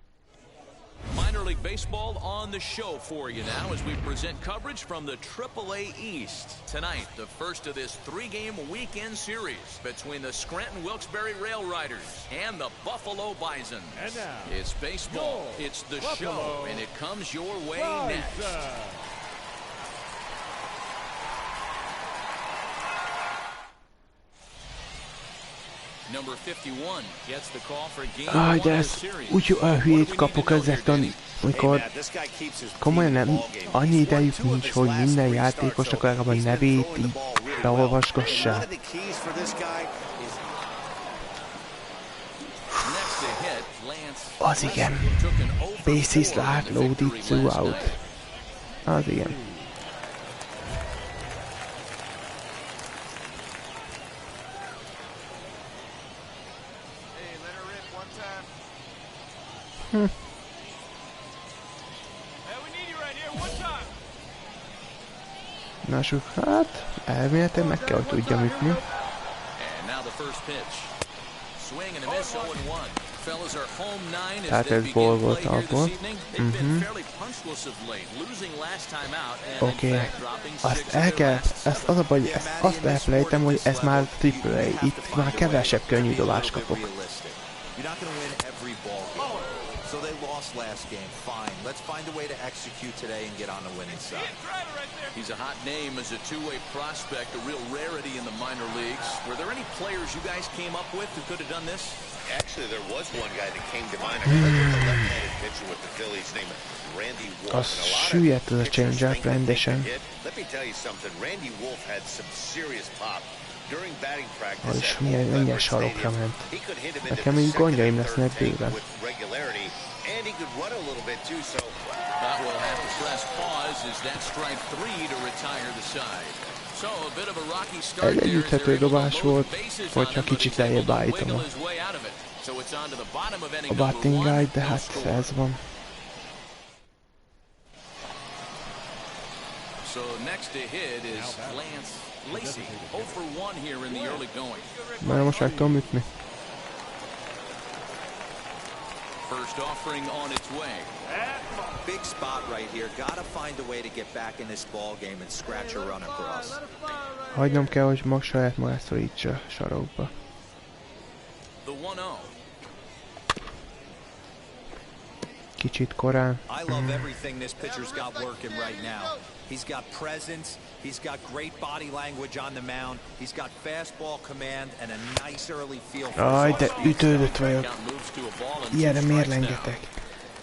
Minor League Baseball on the show for you now as we present coverage from the AAA East. Tonight, the first of this three-game weekend series between the Scranton Wilkes-Barre Rail Riders and the Buffalo Bison. And now, It's baseball, it's the Buffalo show, and it comes your way next. Number 51 gets the call for game Aj, de one of the ezt series. úgy a hülyét kapok ezektől, amikor komolyan nem annyi idejük nincs, hogy minden játékosnak legalább a nevét így beolvasgassák. Next to hit, Lance Az igen. took an over Bases four in locked, the loaded, victory two last out. night. Az igen. Mások, hát elméletileg meg kell, hogy tudjam ütni. And now the first pitch. Swing and a miss, 0-1. Fellas are home 9 as Tehát they ez begin gól play volt here this abból. evening. They've been fairly punchless of late, losing last time out and Oké. in fact dropping Azt 6 el of kell, their last ezt az a baj, ezt azt elfelejtem, hogy ez már AAA. Itt már kevesebb könnyű dobást kapok. You're not going to win every ball game. So they lost last game. Fine. Let's find a way to execute today and get on the winning side. He's a hot name as a two-way prospect, a real rarity in the minor leagues. Were there any players you guys came up with who could have done this? Actually, there was one guy that came to mind. I played with a left-handed pitcher with the Phillies named Randy Wolf. Az süllyed az a change-up rendesen. Let me tell you something. Randy Wolf had some serious pop. During batting practice Az is at milyen Old mennyes Everett sarokra Stadium, ment. he could hit him into Nekem the így second gondjaim and lesznek third tank délben. with regularity, and he could run a little bit too, so That will have to press pause as that strike 3 to retire the side. So a bit of a rocky start Egy there as együtthető they're able to dobás load volt, the bases on hogyha him, but kicsit he's able lejjebb to állítom wiggle his way out of it. So it's on to the bottom of inning a number batting one, guide, de no hát score. ez van. So next to hit is Lance Lacy, 0 for 1 here in the early going. Már most meg tudom ütni. First offering on its way. Big spot right here. Got to find a way to get back in this ball game and scratch a run across. Hagynom kell, hogy mag saját magát szorítsa sarokba. The 1-0. Kicsit korán. I love everything this pitcher's got working right now. He's got presence, he's got great body language on the mound, he's got fastball command and a nice early feel for Aj, his de off-speed. ütődött vagyok. Count moves to a ball and Ilyenre two miért strikes now. rengeteg?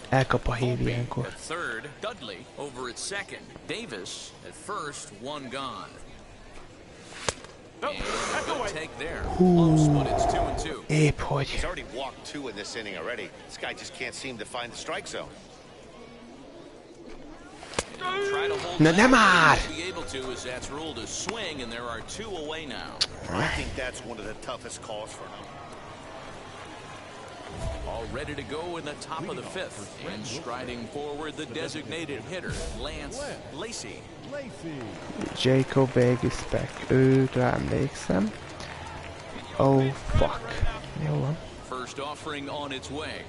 Elkap a hív Opie ilyenkor. at third, Dudley over at second, Davis at first, one gone. And a good take there. Close, but it's 2-2. Épp he's hogy. already walked 2 in this inning already. This guy just can't seem to find the strike zone. Try to hold Na that, nem but he már! won't be able to as that's ruled a swing, and there are 2 away now. I think that's one of the toughest calls for him. All ready to go in the top of the 5th. And striding forward, the designated hitter, Lance Lacy. Jacob Vegas-Beck. Őre emlékszem. Oh fuck. Jó van. First offering on its way.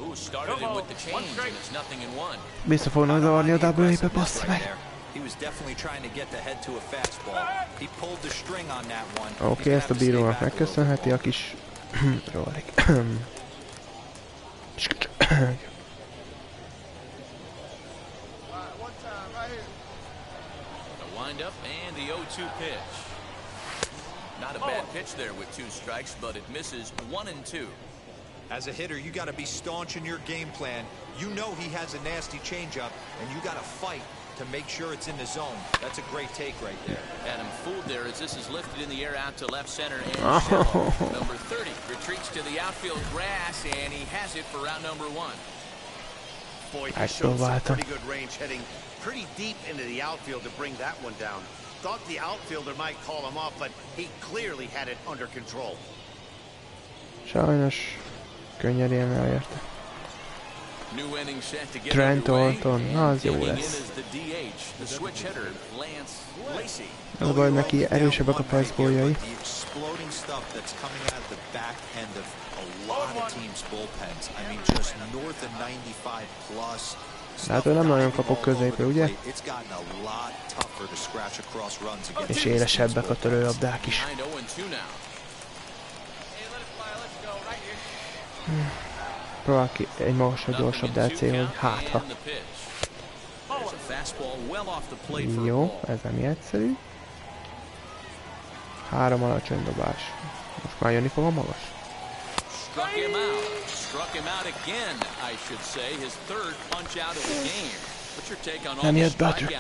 Ooh, started him with the change, and it's nothing in one. Vissza fognak zavarni a double-be, bassza meg. He was definitely trying to get the head to a fastball. He pulled the string on that one. Oké, ezt a bírónak megköszönheti a kis rolik. The windup and the 0-2 pitch. Not a bad pitch there with 2 strikes, but it misses 1 and 2. As a hitter, you got to be staunch in your game plan. You know he has a nasty changeup, and you got to fight to make sure it's in the zone. That's a great take right there. Adam fooled there as this is lifted in the air out to left center and shallow. Number 30 retreats to the outfield grass, and he has it for round number 1. Boy, he That's showed some Lovato. pretty good range, heading pretty deep into the outfield to bring that one down. Thought the outfielder might call him off, but he clearly had it under control. Sajnos könnyedén elérte. Trent Orton, na az jó lesz. Az a baj, neki erősebbek a fastballjai. Hát ő nem nagyon kapok középre, ugye? És élesebbek a törőlabdák is. Próbál ki egy magasabb, gyorsabb DLC, hogy hátha. Jó, ez nem egyszerű. 3 alacsony dobás. Most már jönni fog a magas. Nem jött be a trükk.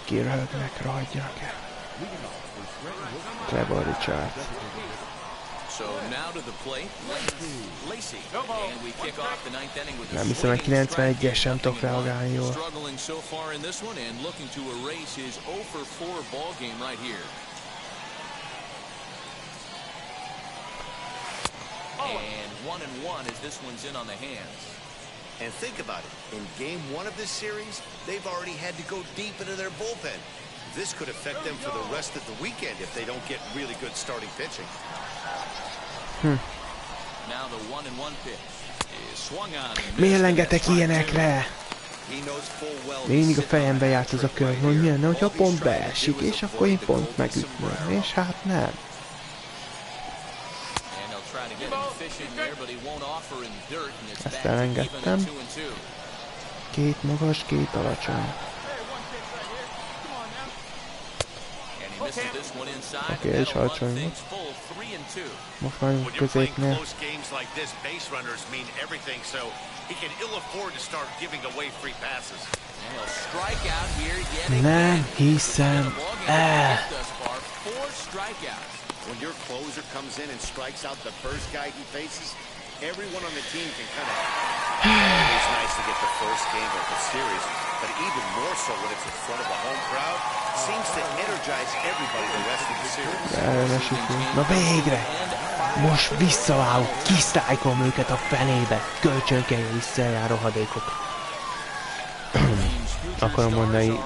Kiröhögnek, rohadjanak el. Trevor Richards. Nem hiszem, hogy 91-es sem tudok reagálni jól. And think about it. In game 1 of this series, they've already had to go deep into their bullpen. This could affect them for the rest of the weekend if they don't get really good starting pitching. Now the 1-1 pitch is swung on. Miért lengetek ilyenekre? Mindig a fejembe járt az a kör, hogy mi lenne, hogyha pont beesik, és akkor én pont megütnöm, és hát nem. Ezt elengedtem. 2 magas, 2 alacsony. Oké, és alacsony. Most már középnél. Nem hiszem el. When your closer comes in and strikes out the first guy he faces, everyone on the team can kind of... It's nice to get the first game of the series, but even more so when it's in front of a home crowd, seems to energize everybody the rest of the series. Na végre! Most visszavágok, kisztrájkolom őket a fenébe. Kölcsönkeljen vissza el rohadékok. Akarom mondani,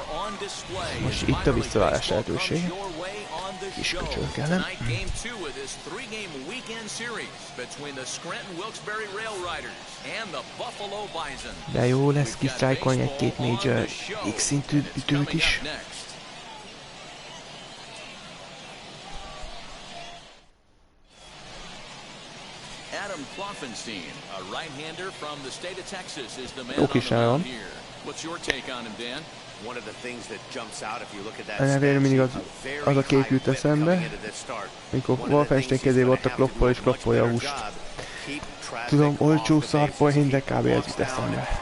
most itt a visszavágás lehetőség. Kis köcsönkelem. De jó lesz kisztrájkolni egy-két major X-szintű ütőt is. Jó kis van. Ennél mindig az a kép jut eszembe, mikor Wolfenstein kezébe ott a kloppol és kloppolja a húst. Tudom, olcsó szarpoén, de kb. Ez jut eszembe.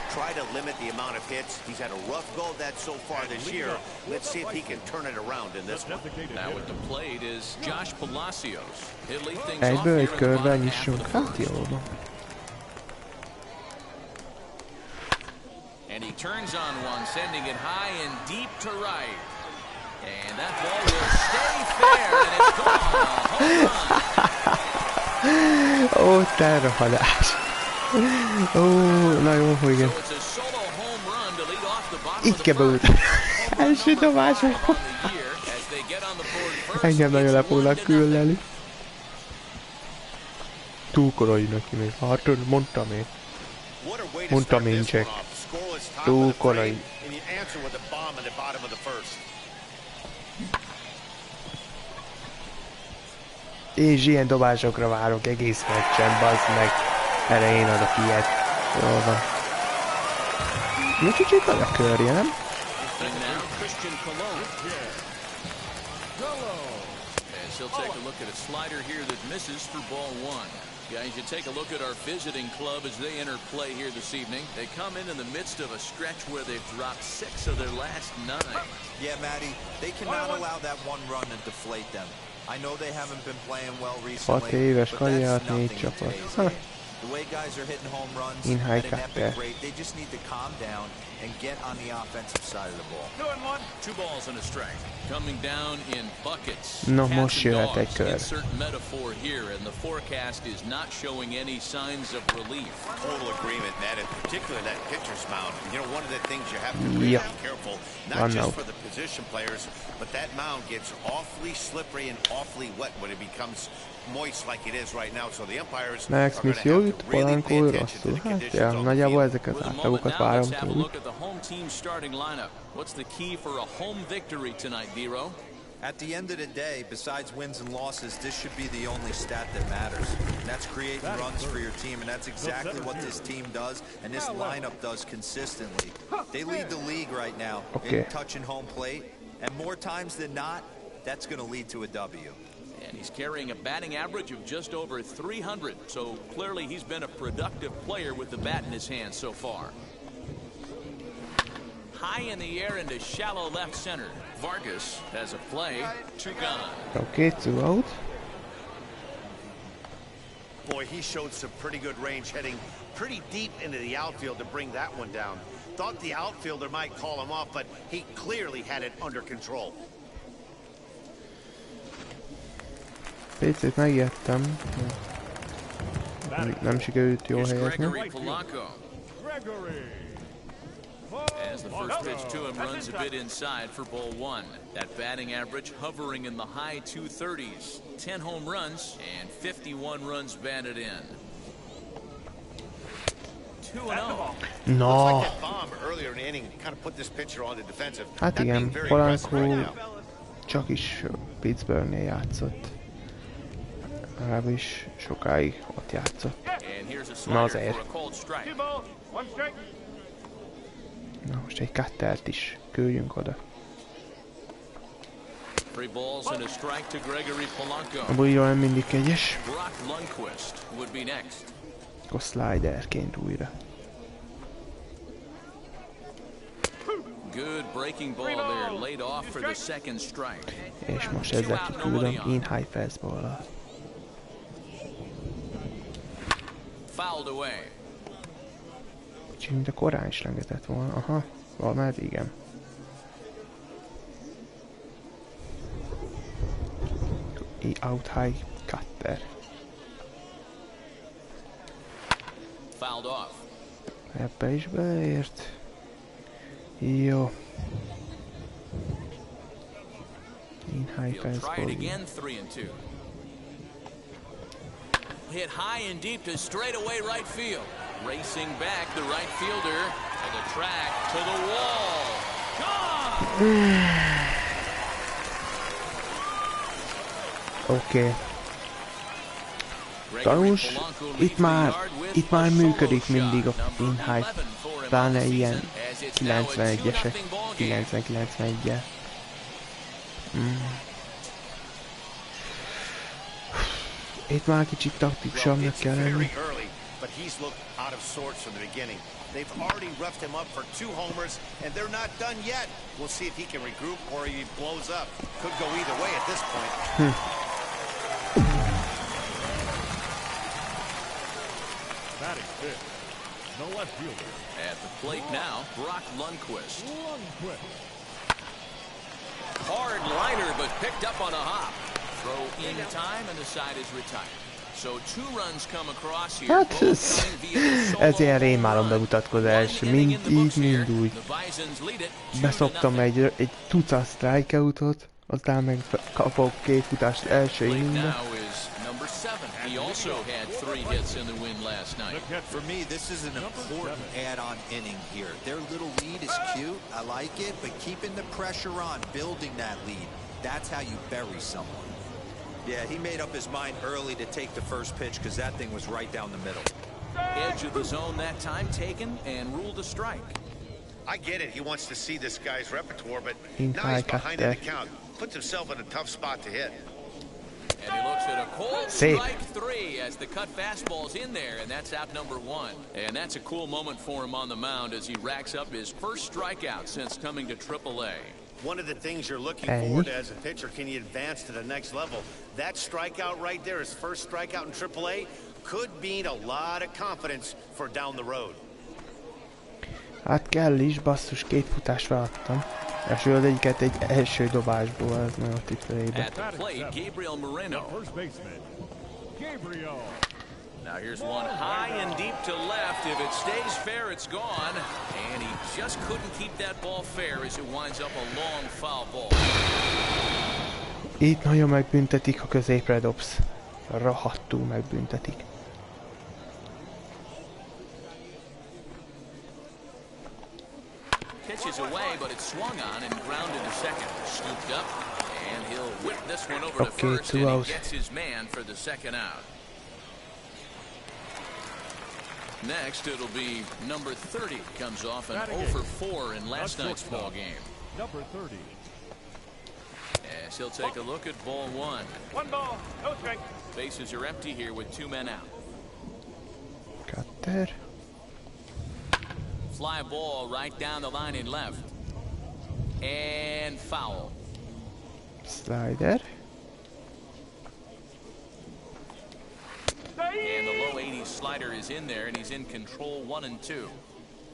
Egyből egy körben nyissunk, hát jó van. And he turns on one, sending it high and deep to right. And that ball will stay fair, and it's gone. Ó, te rohadás. Ó, na jó, hogy igen. Így kell beülteni. Első dobások. Engem nagyon le fognak küldeni. Túl korai neki még. Hát, mondtam én. Mondtam én, Jack. Túl korai. És ilyen dobásokra várok egész meccsen, bazd meg. Erre én adok ilyet. Jól van. Még kicsit nagy a körje, nem? Guys, you take a look at our visiting club as they enter play here this evening. They come in the midst of a stretch where they've dropped 6 of their last 9. Yeah, Matty, they cannot allow that one run to deflate them. I know they haven't been playing well recently. 6 éves karriert, 4 csapat. The way guys are hitting home runs In high at an cutter. epic rate, they just need to calm down and get on the offensive side of the ball. 2-1. 2 balls and a strike. Coming down in buckets. No, Cats most and jöhet egy dogs. kör. Insert metaphor here, and the forecast is not showing any signs of relief. Total agreement, Matt, in particular that pitcher's mound. You know, one of the things you have to really Yeah. be careful, One not just out. for the position players, but that mound gets awfully slippery and awfully wet when it becomes moist like it is right now. So the umpires Max are Smith going to jól have jut, to really Polanco pay attention to rosszul. the Hát, conditions ja, on the nagyjából field. ezeket az For the moment átlagokat now, várom let's have a tőlük. look at the home team starting lineup. What's the key for a home victory tonight, Dero? At the end of the day, besides wins and losses, this should be the only stat that matters. And that's creating runs for your team, and that's exactly what this team does, and this lineup does consistently. They lead the league right now Okay. in touching home plate, and more times than not, that's going to lead to a W. And he's carrying a batting average of just over 300, so clearly he's been a productive player with the bat in his hand so far. High in the air into shallow left center. Vargas has a play, 2 gone. Oké, 2 out. Boy, he showed some pretty good range heading pretty deep into the outfield to bring that one down. Thought the outfielder might call him off, but he clearly had it under control. PC-t megijedtem. Nem sikerült jól Here's helyezni. Gregory Polanco. Gregory. As the first pitch to him runs a bit inside for ball 1. That batting average hovering in the high 230s. 10 home runs and 51 runs batted in. 2-0. Na, Looks like that bomb earlier in the inning kind of put this pitcher on the defensive. hát Not being igen, very aggressive right Polanco now. csak is Pittsburghnél játszott. Legalábbis sokáig ott játszott. And here's a Na slider azért. for a cold strike. 2 balls, 1 strike. Na most egy cuttert is küldjünk oda. 3 balls and a strike to Gregory Polanco. A buliról nem mindig kegyes. Brock Lundquist would be next. Akkor sliderként újra. Good breaking ball there, laid off for the second strike. És most ezzel kiküldöm in high fastball-al. Fouled away. Kicsit mint a korán is lengetett volna. Aha, valamelyet igen. Out high cutter. Fouled off. Ebbe is beleért. Jó. In high He'll try it fastball. again, 3-2. Hit high and deep to straightaway right field. Racing back, the right fielder to the track, to the wall. Gone! Oké. Gregory Tanús, Polanco leads itt the már, yard with itt a már solo működik shot. mindig a Number in high, 11 for him on pláne the ilyen season, as it's now a 91-esek, 2-0 ball game. 90-91-jel. Itt már kicsit taktikusabbnak It's kell very lenni. early, but he's looked out of sorts from the beginning. They've already roughed him up for 2 homers, and they're not done yet. We'll see if he can regroup or he blows up. Could go either way at this point. Batting fifth. No left fielder. At the plate now, Brock Lundquist. Lundquist. Hard liner, but picked up on a hop. Throw in time, and the side is retired. So 2 runs come across here. Hát both ez, coming via the ez solo ilyen home rémálom run. bemutatkozás, One inning mind in the books így, here. mind úgy. The Bisons lead it 2-0. Beszoptam egy tucat strikeoutot, aztán meg kapok 2 futást első Plate inningbe. now is number 7. He also had 3 hits in the win last night. For me, this is an important add-on inning here. Their little lead is cute. I like it, but keeping the pressure on, building that lead, that's how you bury someone. Yeah, he made up his mind early to take the first pitch because that thing was right down the middle. Edge of the zone that time taken and ruled a strike. I get it. He wants to see this guy's repertoire, but In now high he's behind in the cut count. Puts himself in a tough spot to hit. And he looks at a cold Safe. strike 3 as the cut fastball's in there, and that's out number 1. And that's a cool moment for him on the mound as he racks up his first strikeout since coming to AAA. one of the things you're looking forward to as a pitcher. Can you advance to the next level? That strikeout right there, his first strikeout in AAA, could mean a lot of confidence for down the road. Hát kell is, basszus, 2 futást feladtam. És az egyiket egy első dobásból, az nagyon tippelébe. At the plate, Gabriel Moreno. First baseman, Gabriel. Now here's one high and deep to left. If it stays fair, it's gone. And he just couldn't keep that ball fair as it winds up a long foul ball. Itt nagyon megbüntetik, ha középre dobsz. Rohadtul megbüntetik. Pitches away, but it's swung on and grounded to second. Scooped up, and he'll whip this one over to first, and he gets his man for the second out. Next, it'll be number 30. Comes off an 0 for 4 in last night's ball game. Number 30. As he'll take a look at ball 1. 1 ball, no strike. Bases are empty here with 2 men out. Cutter. Fly ball right down the line in left. And foul. Slider. And the low 80s slider is in there, and he's in control 1 and 2.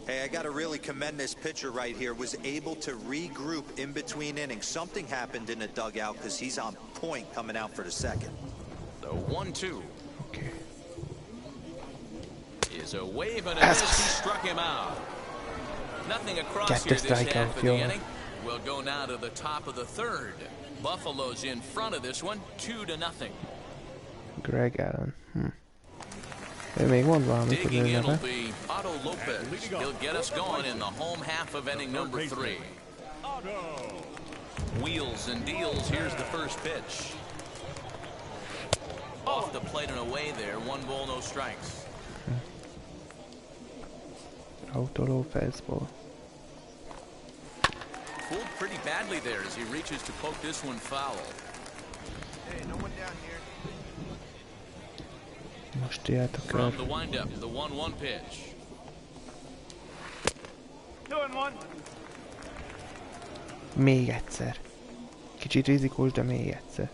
Hey, I got to really commend this pitcher right here. Was able to regroup in between innings. Something happened in the dugout because he's on point coming out for the second. The 1-2. Okay. Is a wave and a miss. He struck him out. Nothing across here this half of the inning. We'll go now to the top of the 3rd. Buffalo's in front of this one, 2-0. Greg Allen. Ő még mond valamit az ő neve. Otto Lopez. He'll get us going in the home half of inning number 3. Wheels and deals. Here's the first pitch. Off the plate and away there. 1 ball, no strikes. Otto Lopezból. Fooled pretty badly there as he reaches to poke this one foul. Hey, no one down here. Most jöhet a kör. From the windup, the 1-1 pitch. 2-1. Még egyszer. Kicsit rizikós, de még egyszer.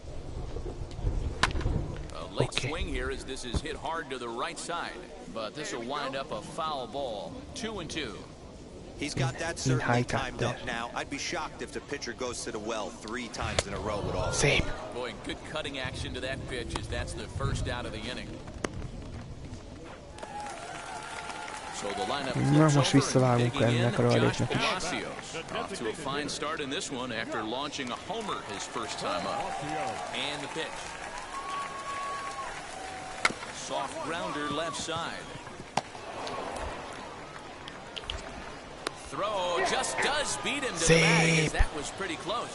A late swing here as this is hit hard to the right side, but this will wind up a foul ball. 2-2. He's got that certainly timed up now. I'd be shocked if the pitcher goes to the well 3 times in a row with all. Szép. Boy, good cutting action to that pitch as that's the first out of the inning. So the lineup flips over and digging in, Josh Palacios. Off to a fine start in this one after launching a homer his first time up. And the pitch. Soft grounder left side. Throw just does beat him to the bag as that was pretty close.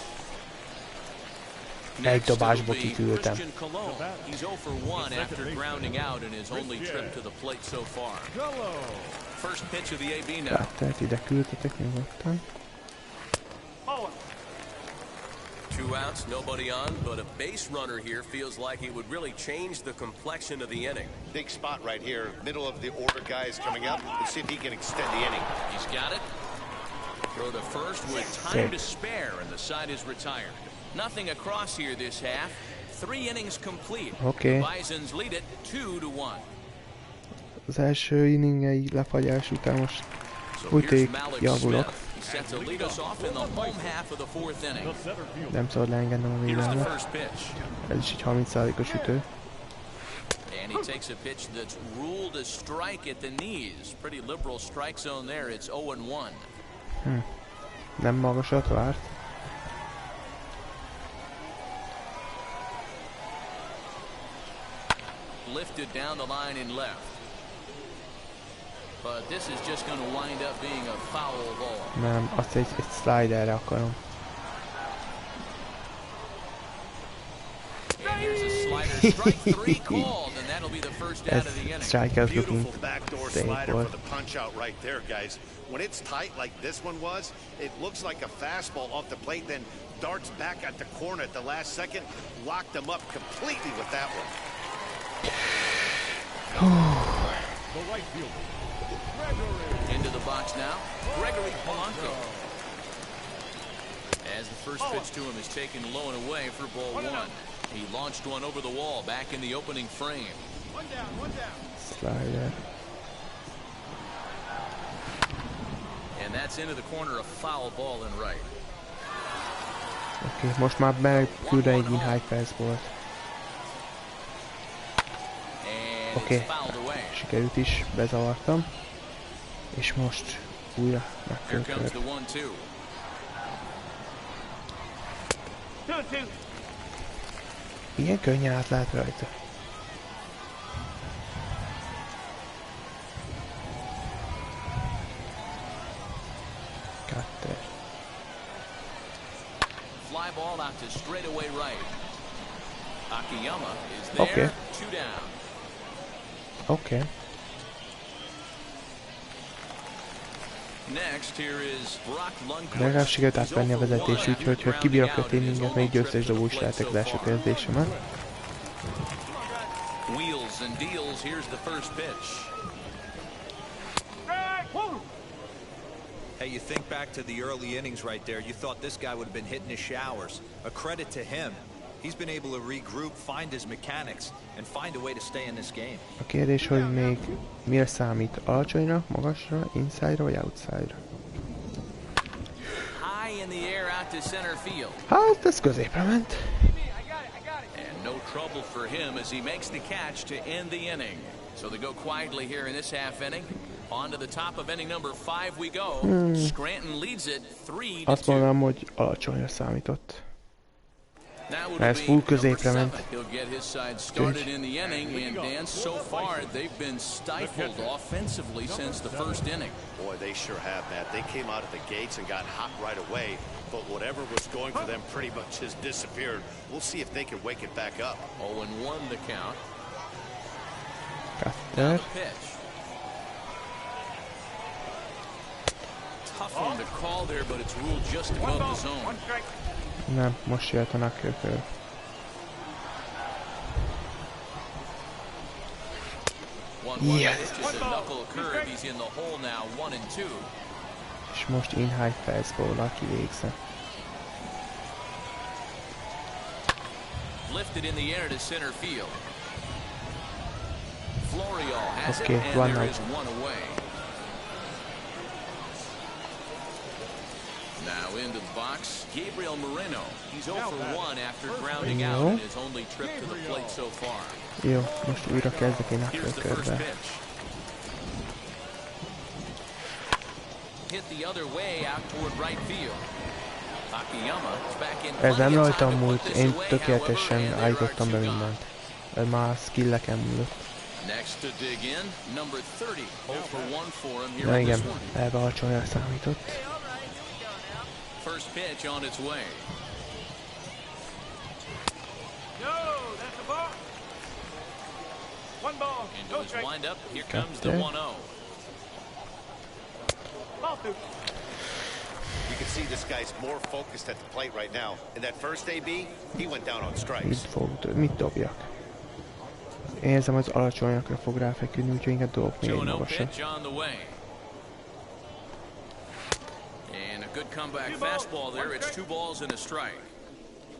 Egy dobásból kiküldtem. He's 0 for 1 after grounding out in his only trip to the plate so far. First pitch of the AB now. Tehát ide küldtetek nyugodtan. 2 outs, nobody on, but a base runner here feels like he would really change the complexion of the inning. Big spot right here, middle of the order guys coming up. Let's see if he can extend the inning. He's got it. Throw to first with time to spare, and the side is retired. Nothing across here this half. 3 innings complete. Okay. Bisons lead it 2-1. Az első inningei lefagyás után most úgy javulok. Nem szabad leengednem a védelmet. Ez is egy 30%-os ütő. And he takes a pitch that's ruled a strike at the knees. Pretty liberal strike zone there. It's 0-1. Nem magasat várt. Lifted down the line in left. But this is just going to wind up being a foul ball. Nem, azt egy sliderre akarom. And here's a slider strike 3 called, and that'll be the first out of the inning. Strikeout looking Beautiful backdoor slider for the punch out right there, guys. When it's tight like this one was, it looks like a fastball off the plate, then darts back at the corner at the last second, locked them up completely with that one. The right fielder. Into the box now, Gregory Polanco. As the first pitch to him is taken low and away for ball one. He launched one over the wall back in the opening frame. One down. Slider. And that's into the corner, a foul ball and right. Oké, most már beküldve egy in-high fastballt. Oké, sikerült is, bezavartam. És most újra megköltök. Ilyen könnyen át lehet rajta. Cutter. Fly ball out to straightaway right. Akiyama is there. Okay. 2 down. Oké. Next here is Brock Lundquist. Legalább sikerült átvenni a vezetés, úgyhogy ha kibírok a inninget, még győztes dobó is lehetek az első kezdésemen. Wheels and deals. Here's the first pitch. Hey, you think back to the early innings right there, you thought this guy would have been hitting his showers. A credit to him. He's been able to regroup, find his mechanics, and find a way to stay in this game. A kérdés, hogy még mire számít? Alacsonyra, magasra, inside-ra vagy outside-ra? High in the air out to center field. Hát, ez középre ment. And no trouble for him as he makes the catch to end the inning. So they go quietly here in this half inning. On to the top of inning number 5 we go. Scranton leads it 3-2. Azt mondanám, hogy alacsonyra számított. Ez full középre ment. He'll get his side started in the inning, and Dan, so far they've been stifled offensively since the first inning. Boy, they sure have, Matt. They came out of the gates and got hot right away, but whatever was going for them pretty much has disappeared. We'll see if they can wake it back up. 0-1 the count. Cutter. Pitch. Tough one to call there, but it's ruled just above the zone. Nem, most jött a knuckle. Yes. És most in-high fastball-al kivégzem. Lifted in the air to center field. Florial has Okay, it, and one there out. is one away. Now into the box, Gabriel Moreno. He's 0 for 1 after grounding out in his only trip to the plate so far. Jó, most újra kezdek én Here's the first körbe. pitch. Hit the other way out toward right field. Akiyama is back in. Ez nem rajtam múlt, én tökéletesen állítottam be mindent. Ez már skilleken múlott. Next to dig in, number 30. 0 for 1 for him here Na in this igen, one. erre alacsonyra számított. First pitch on its way. No, that's a ball. One ball. Into his windup. Here comes the there. 1-0. Ball two. You can see this guy's more focused at the plate right now. In that first AB, he went down on strikes. Mit dobjak? Én érzem, az alacsonyakra fog ráfeküdni, úgyhogy inkább dobok még egy 2-0 magasra. pitch on the way. And a good comeback fastball there. It's 2 balls and a strike.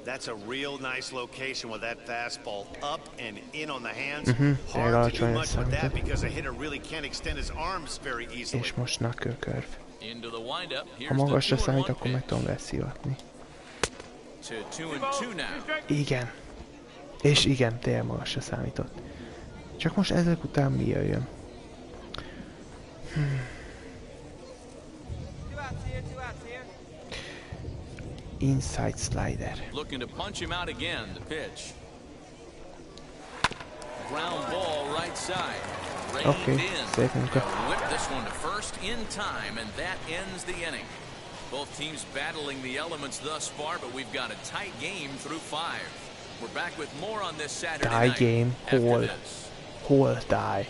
That's a real nice location with that fastball up and in on the hands. Tényleg Hard to do alacsonyan much with that számított. because a hitter really can't extend his arms very easily. És most knuckle curve. Into the windup. Ha Here's the magasra 2-1 számít, akkor meg pitch. tudom leszivatni. To 2-2 now. Igen. És igen, tényleg magasra számított. Csak most ezek után mi jöjjön? Inside slider. Looking to punch him out again. The pitch. Ground ball right side. Okay, Reined in. szép munka. Whip this one to first in time, and that ends the inning. Both teams battling the elements thus far, but we've got a tight game through 5. We're back with more on this Saturday Die night game, after hol? this. Hol die?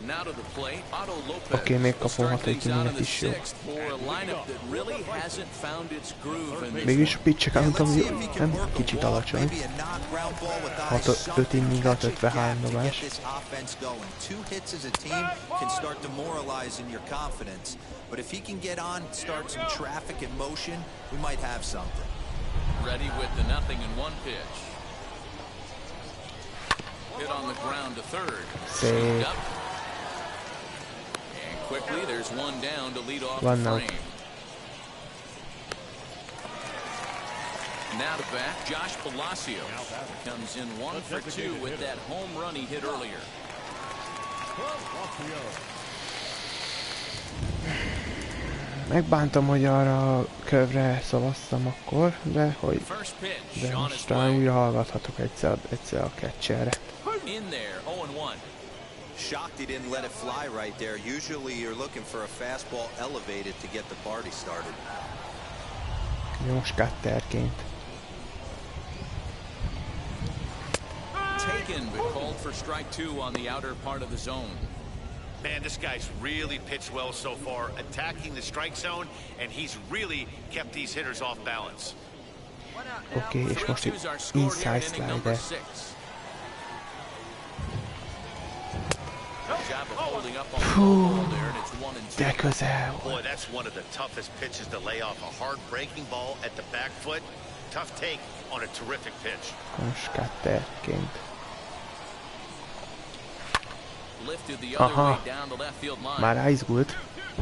Now to the plate, Otto Lopez. Oké, még will kapom start 6 things out in inninget the is jó. sixth for a lineup that really hasn't found its groove in this Mégis a pitch countom Let's see if he can nem work a kicsit walk, alacsony. maybe a knock ground ball with eyes, 5 something inning to alatt catch a 53 gap to dobás. get this offense going. 2 hits as a team can start demoralizing your confidence. But if he can get on, start some traffic in motion, we might have something. Ready with the 0-1 pitch. Hit on the ground to third. Szép. Up. And quickly there's one down to lead off One the out. frame. Now to bat, Josh Palacio comes in 1 for 2 with that home run he hit earlier. Megbántam, hogy arra a kövre szavaztam akkor, de most talán újra hallgathatok egyszer a catcherre. In there, 0-1. Shocked he didn't let it fly right there. Usually you're looking for a fastball elevated to get the party started. Most cutterként. Taken, but called for strike 2 on the outer part of the zone. Man, this guy's really pitched well so far, attacking the strike zone, and he's really kept these hitters off balance. Oké, és most egy inside slider. De közel volt. Boy, that's one of the toughest pitches to lay off. A hard breaking ball at the back foot. Tough take on a terrific pitch. Most cutterként. Lifted the other way down the left field line. Már ráizgult.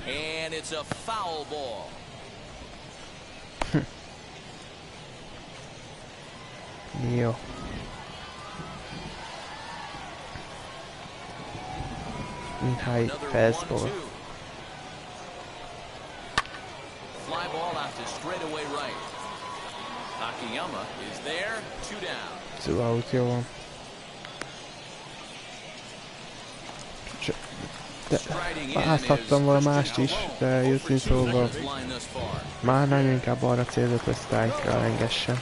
And it's a foul ball. Jó. High fastball. Fly ball out to straightaway right. Akiyama is there, 2 down. 2 out, jó van. Választhattam volna mást is, de jöttünk szóval már nem inkább arra célzott, hogy strike-ra engessen.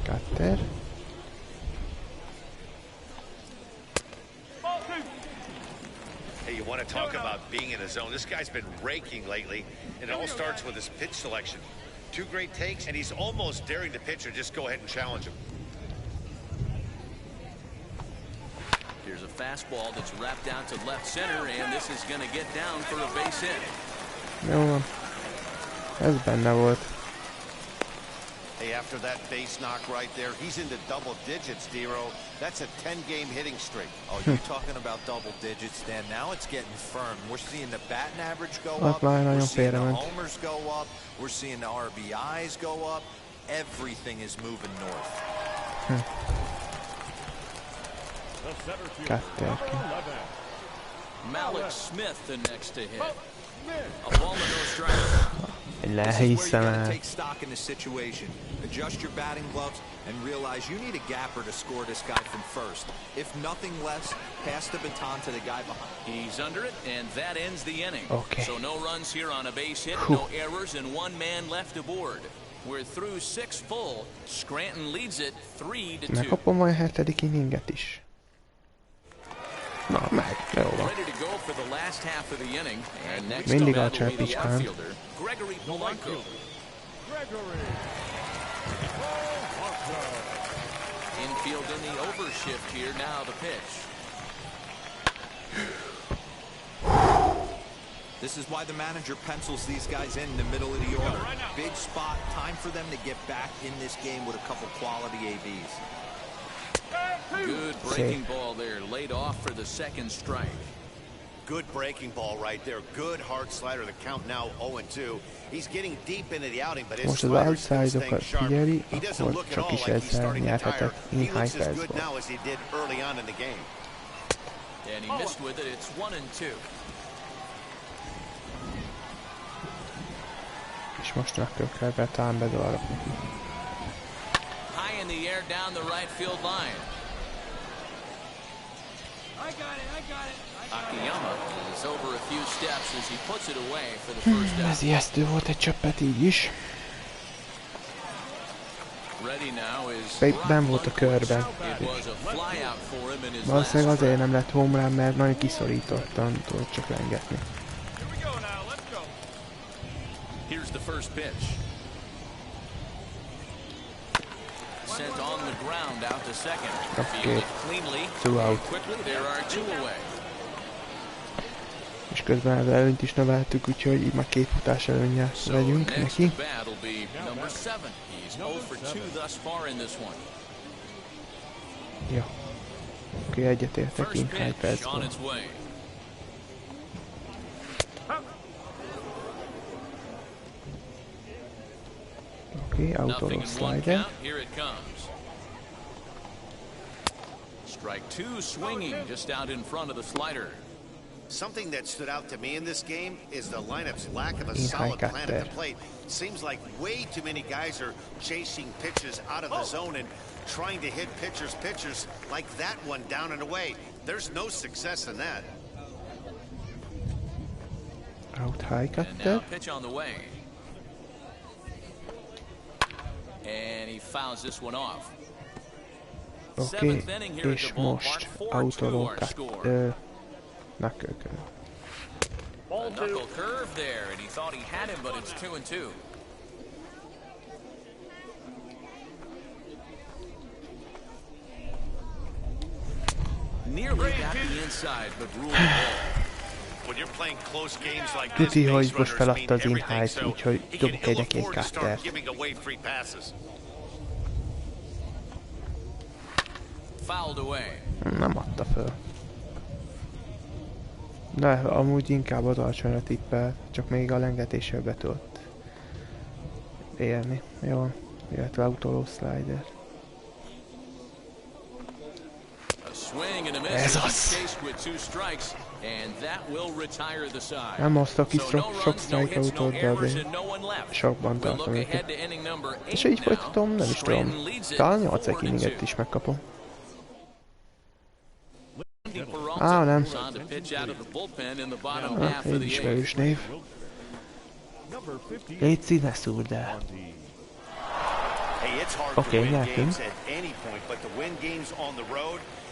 Cutter. Hey, you want to talk about being in a zone? This guy's been raking lately, and it all starts with his pitch selection. 2 great takes, and he's almost daring the pitcher just go ahead and challenge him. Here's a fastball that's wrapped out to left center, and this is going to get down for a base hit. Jó van. Ez benne volt. Hey, after that base knock right there, he's into double digits, Dero. That's a 10-game hitting streak. Oh, you're talking about double digits, Dan. Now it's getting firm. We're seeing the batting average go up. We're seeing the homers go up. We're seeing the RBIs go up. Everything is moving north. Malik Smith the next to hit. A ball and no strike. This is where you gotta take stock in the situation. Adjust your batting gloves and realize you need a gapper to score this guy from first. If nothing less, pass the baton to the guy behind. He's under it, and that ends the inning. Okay. So no runs here on a base hit, no errors, and 1 man left aboard. We're through 6 full. Scranton leads it 3-2. Megkapom majd a 7. inninget is. Na, meg, jó van. Mindig a cserpicskán. Infield in the overshift here, now the pitch. This is why the manager pencils these guys in the middle of the order. Big spot, time for them to get back in this game with a couple quality ABs. Good breaking ball there, laid off for the 2nd strike. Good breaking ball right there. Good hard slider. The count now 0-2. He's getting deep into the outing, but his slider still staying sharp. He doesn't look at all like he's starting to tire. He looks as good now as he did early on in the game. And he missed with it. It's 1-2. És most megkökkelve talán bedolgok neki. High in the air down the right field line. I got it. Akiyama is Ez ijesztő volt egy csöppet így is. Nem volt a körben. Valószínűleg azért nem lett home run, mert nagyon kiszorítottan tudott csak lengetni. Here's the first pitch. Sent on the ground out to second. Okay. Two out. Quickly, there are two away. És közben az előnyt is növeltük, úgyhogy így már 2 futás előnnyel legyünk neki. Ja. Oké, egyetértek, inkább percben. Oké, outoló slider. Strike 2 swinging just out in front of the slider. Something that stood out to me in this game is the lineup's lack of a solid plan at the plate. Seems like way too many guys are chasing pitches out of the zone and trying to hit pitchers like that one down and away. There's no success in that. Out high cutter. Pitch on the way. And he fouls this one off. Oké, és most outoló cutter. Knuckle curve. A knuckle curve there, and he thought he had him, but it's 2-2. Nearly got the inside, but ruled the ball. When you're playing close games like this, Tuti, hogy base most runners feladta mean az everything, in-height, so úgyhogy he can dobok ill egy afford to start cuttert. giving away free passes. Fouled away. Nem adta föl. De amúgy inkább az alacsonyra tippel, csak még a lengetéssel be tudott érni. Jó, illetve autoló slider. Ez az! Nem hoztak ki sok strike autót, de azért sokban tartom őket. És így folytatom, nem is tudom. Talán 8 inninget is megkapom. Á, nem. Egy ismerős név. Légy színes úr, de... Oké, nyertünk.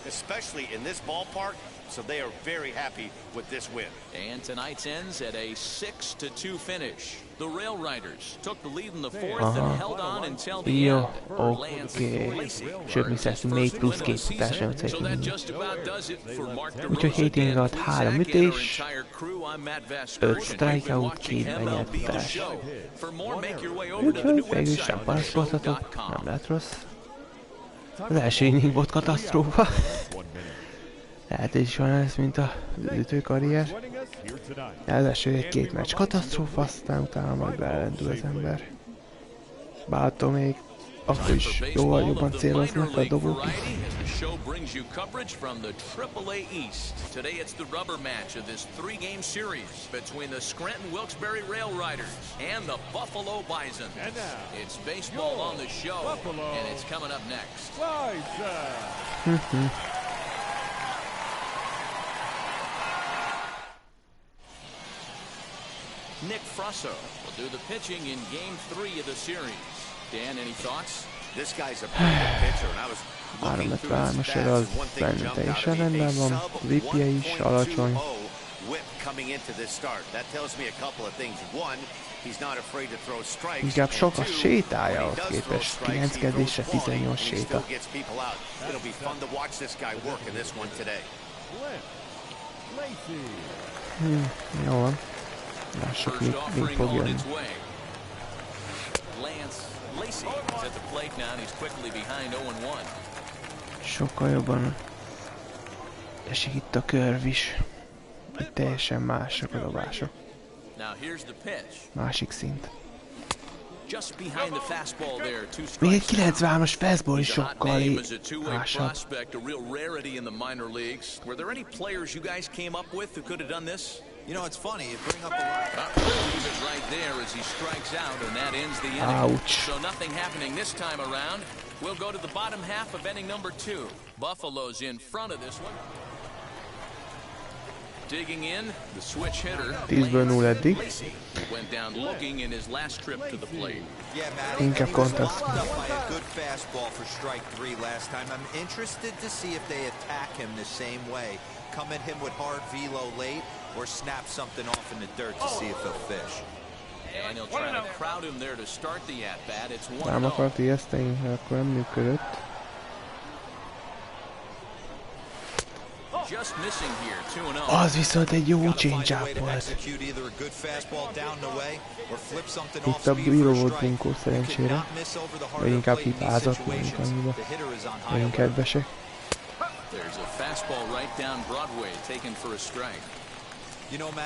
Especially in this ballpark, so they are very happy with this win. And tonight's ends at a 6-2 finish. The Rail Riders took the lead in the fourth and held on until the end. Oké. Sőt, mi szerztünk 4 plusz 2 futás, nem célként. Úgyhogy 7 inning alatt 3 ütés, 5 strikeout, 2 megnyert futás. Úgyhogy végül sem panaszkodhatok, nem lett rossz. Az első inning volt katasztrófa. Lehet is van ez, mint az ütő karrier. Az első 1-2 meccs katasztrófa, aztán utána majd belendül az ember. Bár attól még akkor is jóval jobban céloznak a dobók. Show brings you coverage from the AAA East. Today it's the rubber match of this 3-game series between the Scranton-Wilkes-Barre Rail Riders and the Buffalo Bison. It's baseball on the show, and it's coming up next. Nick Frusso will do the pitching in Game 3 of the series. Dan, any thoughts? This guy's a pretty good pitcher, and I was looking through his stats. One thing that jumped out at me, a sub-1.20 whip coming into this start. That tells me a couple of things. One, he's not afraid to throw strikes. Inkább sok a sétája ahhoz képest. 9 kezdésre 18 séta. It'll be fun to watch this guy work in this one today. Jó van. Lássuk, mi fog jönni. Sokkal jobban esik itt a körv is. Itt teljesen mások a dobások. Másik szint. Még egy 93-as fastball is sokkal másabb. You know, it's funny, you bring up a lot. Right there as he strikes out, and that ends the inning. Ouch. So nothing happening this time around. We'll go to the bottom half of inning number 2. Buffalo's in front of this one. Digging in, the switch hitter. 10-ből 0 eddig. Went down looking in his last trip to the plate. Yeah, Matt, Inkább contest. Up by a good fastball for strike 3 last time. I'm interested to see if they attack him the same way. Come at him with hard velo late or snap something off in the dirt to see if he'll fish. And he'll try to crowd him there to start the at-bat. It's 1-0. Nem akart ijeszteni, mert akkor nem működött. Just missing here, 2-0. Az viszont egy jó change-up volt. Itt a bíró volt bunkó szerencsére. Vagy inkább hibázott, mondjuk annyiba. Nagyon kedvesek. There's a fastball right down Broadway, taken for a strike.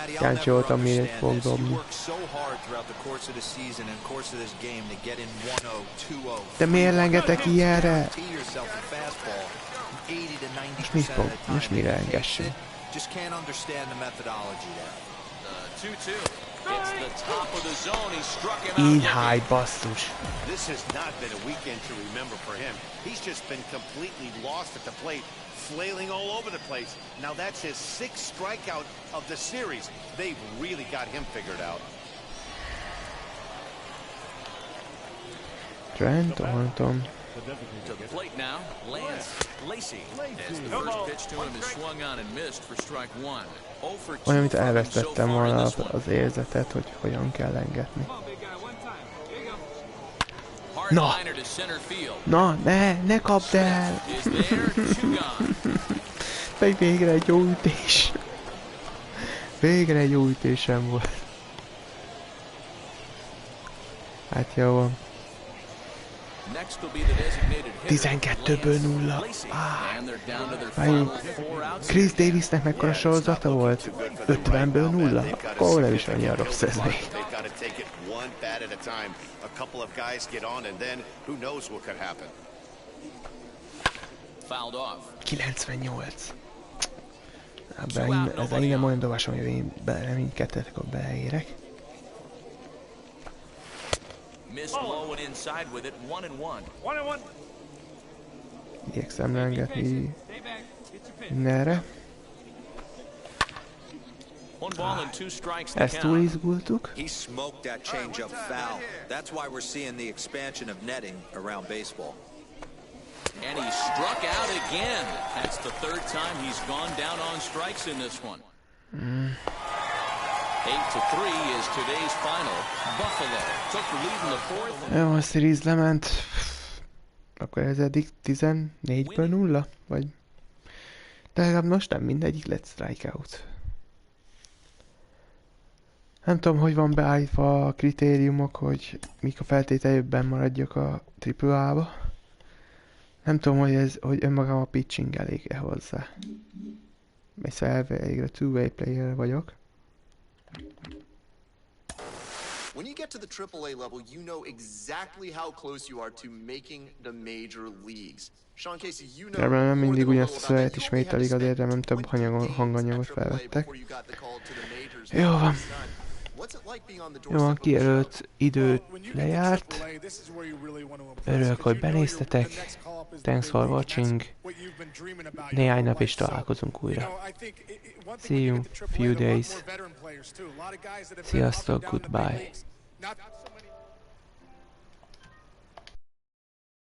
Kíváncsi voltam, miért fog dobni. De miért lengetek ilyenre? Most mit fog? Most mire engessünk? Így háj, basszus. This has not been a weekend to remember for him. He's just been completely lost at the plate, flailing all over the place. Now that's his 6th strikeout of the series. They've really got him figured out. Trent, Orton. To the plate now, Lance Lacey. As the first pitch to him is swung on and missed for strike 1. Olyan, mint elvesztettem volna az érzetet, hogy hogyan kell lengetni. Na! Na, ne kapd el! Meg végre egy jó ütés. Végre egy jó ütésem volt. Hát jó van. 12-ből 0. Chris Davisnek mekkora sorozata volt? 50-ből 0? Akkor nem is annyira rossz ez még. 98. Ez innen olyan dobásom, hogy én mindkettőt akkor beleérek. Igyekszem lengetni mindenre. Ezt túl izgultuk. He smoked that changeup foul. That's why we're seeing the expansion of netting around baseball. And he struck out again. That's the 3rd time he's gone down on strikes in this one. 8-3 is today's final. Buffalo took the lead in the 4th. Jó, a series lement. Akkor ez eddig 14-ből 0? Vagy... De legalább most nem mindegyik lett strikeout. Nem tudom, hogy van beállítva a kritériumok, hogy mik a feltételekben maradjak a AAA-ba. Nem tudom, hogy önmagam a pitching elég-e hozzá. Mert elvégre two-way player vagyok. When you get to the AAA level, you know exactly how close you are to making the major leagues. Sean Casey, you know nem mindig ugyanazt a szöveget ismételik, azért nem több hanganyagot felvettek. Jó van. Jó van, kijelölt idő lejárt. Örülök, hogy benéztetek. Thanks for watching. Néhány nap is találkozunk újra. See you few days. Sziasztok, goodbye.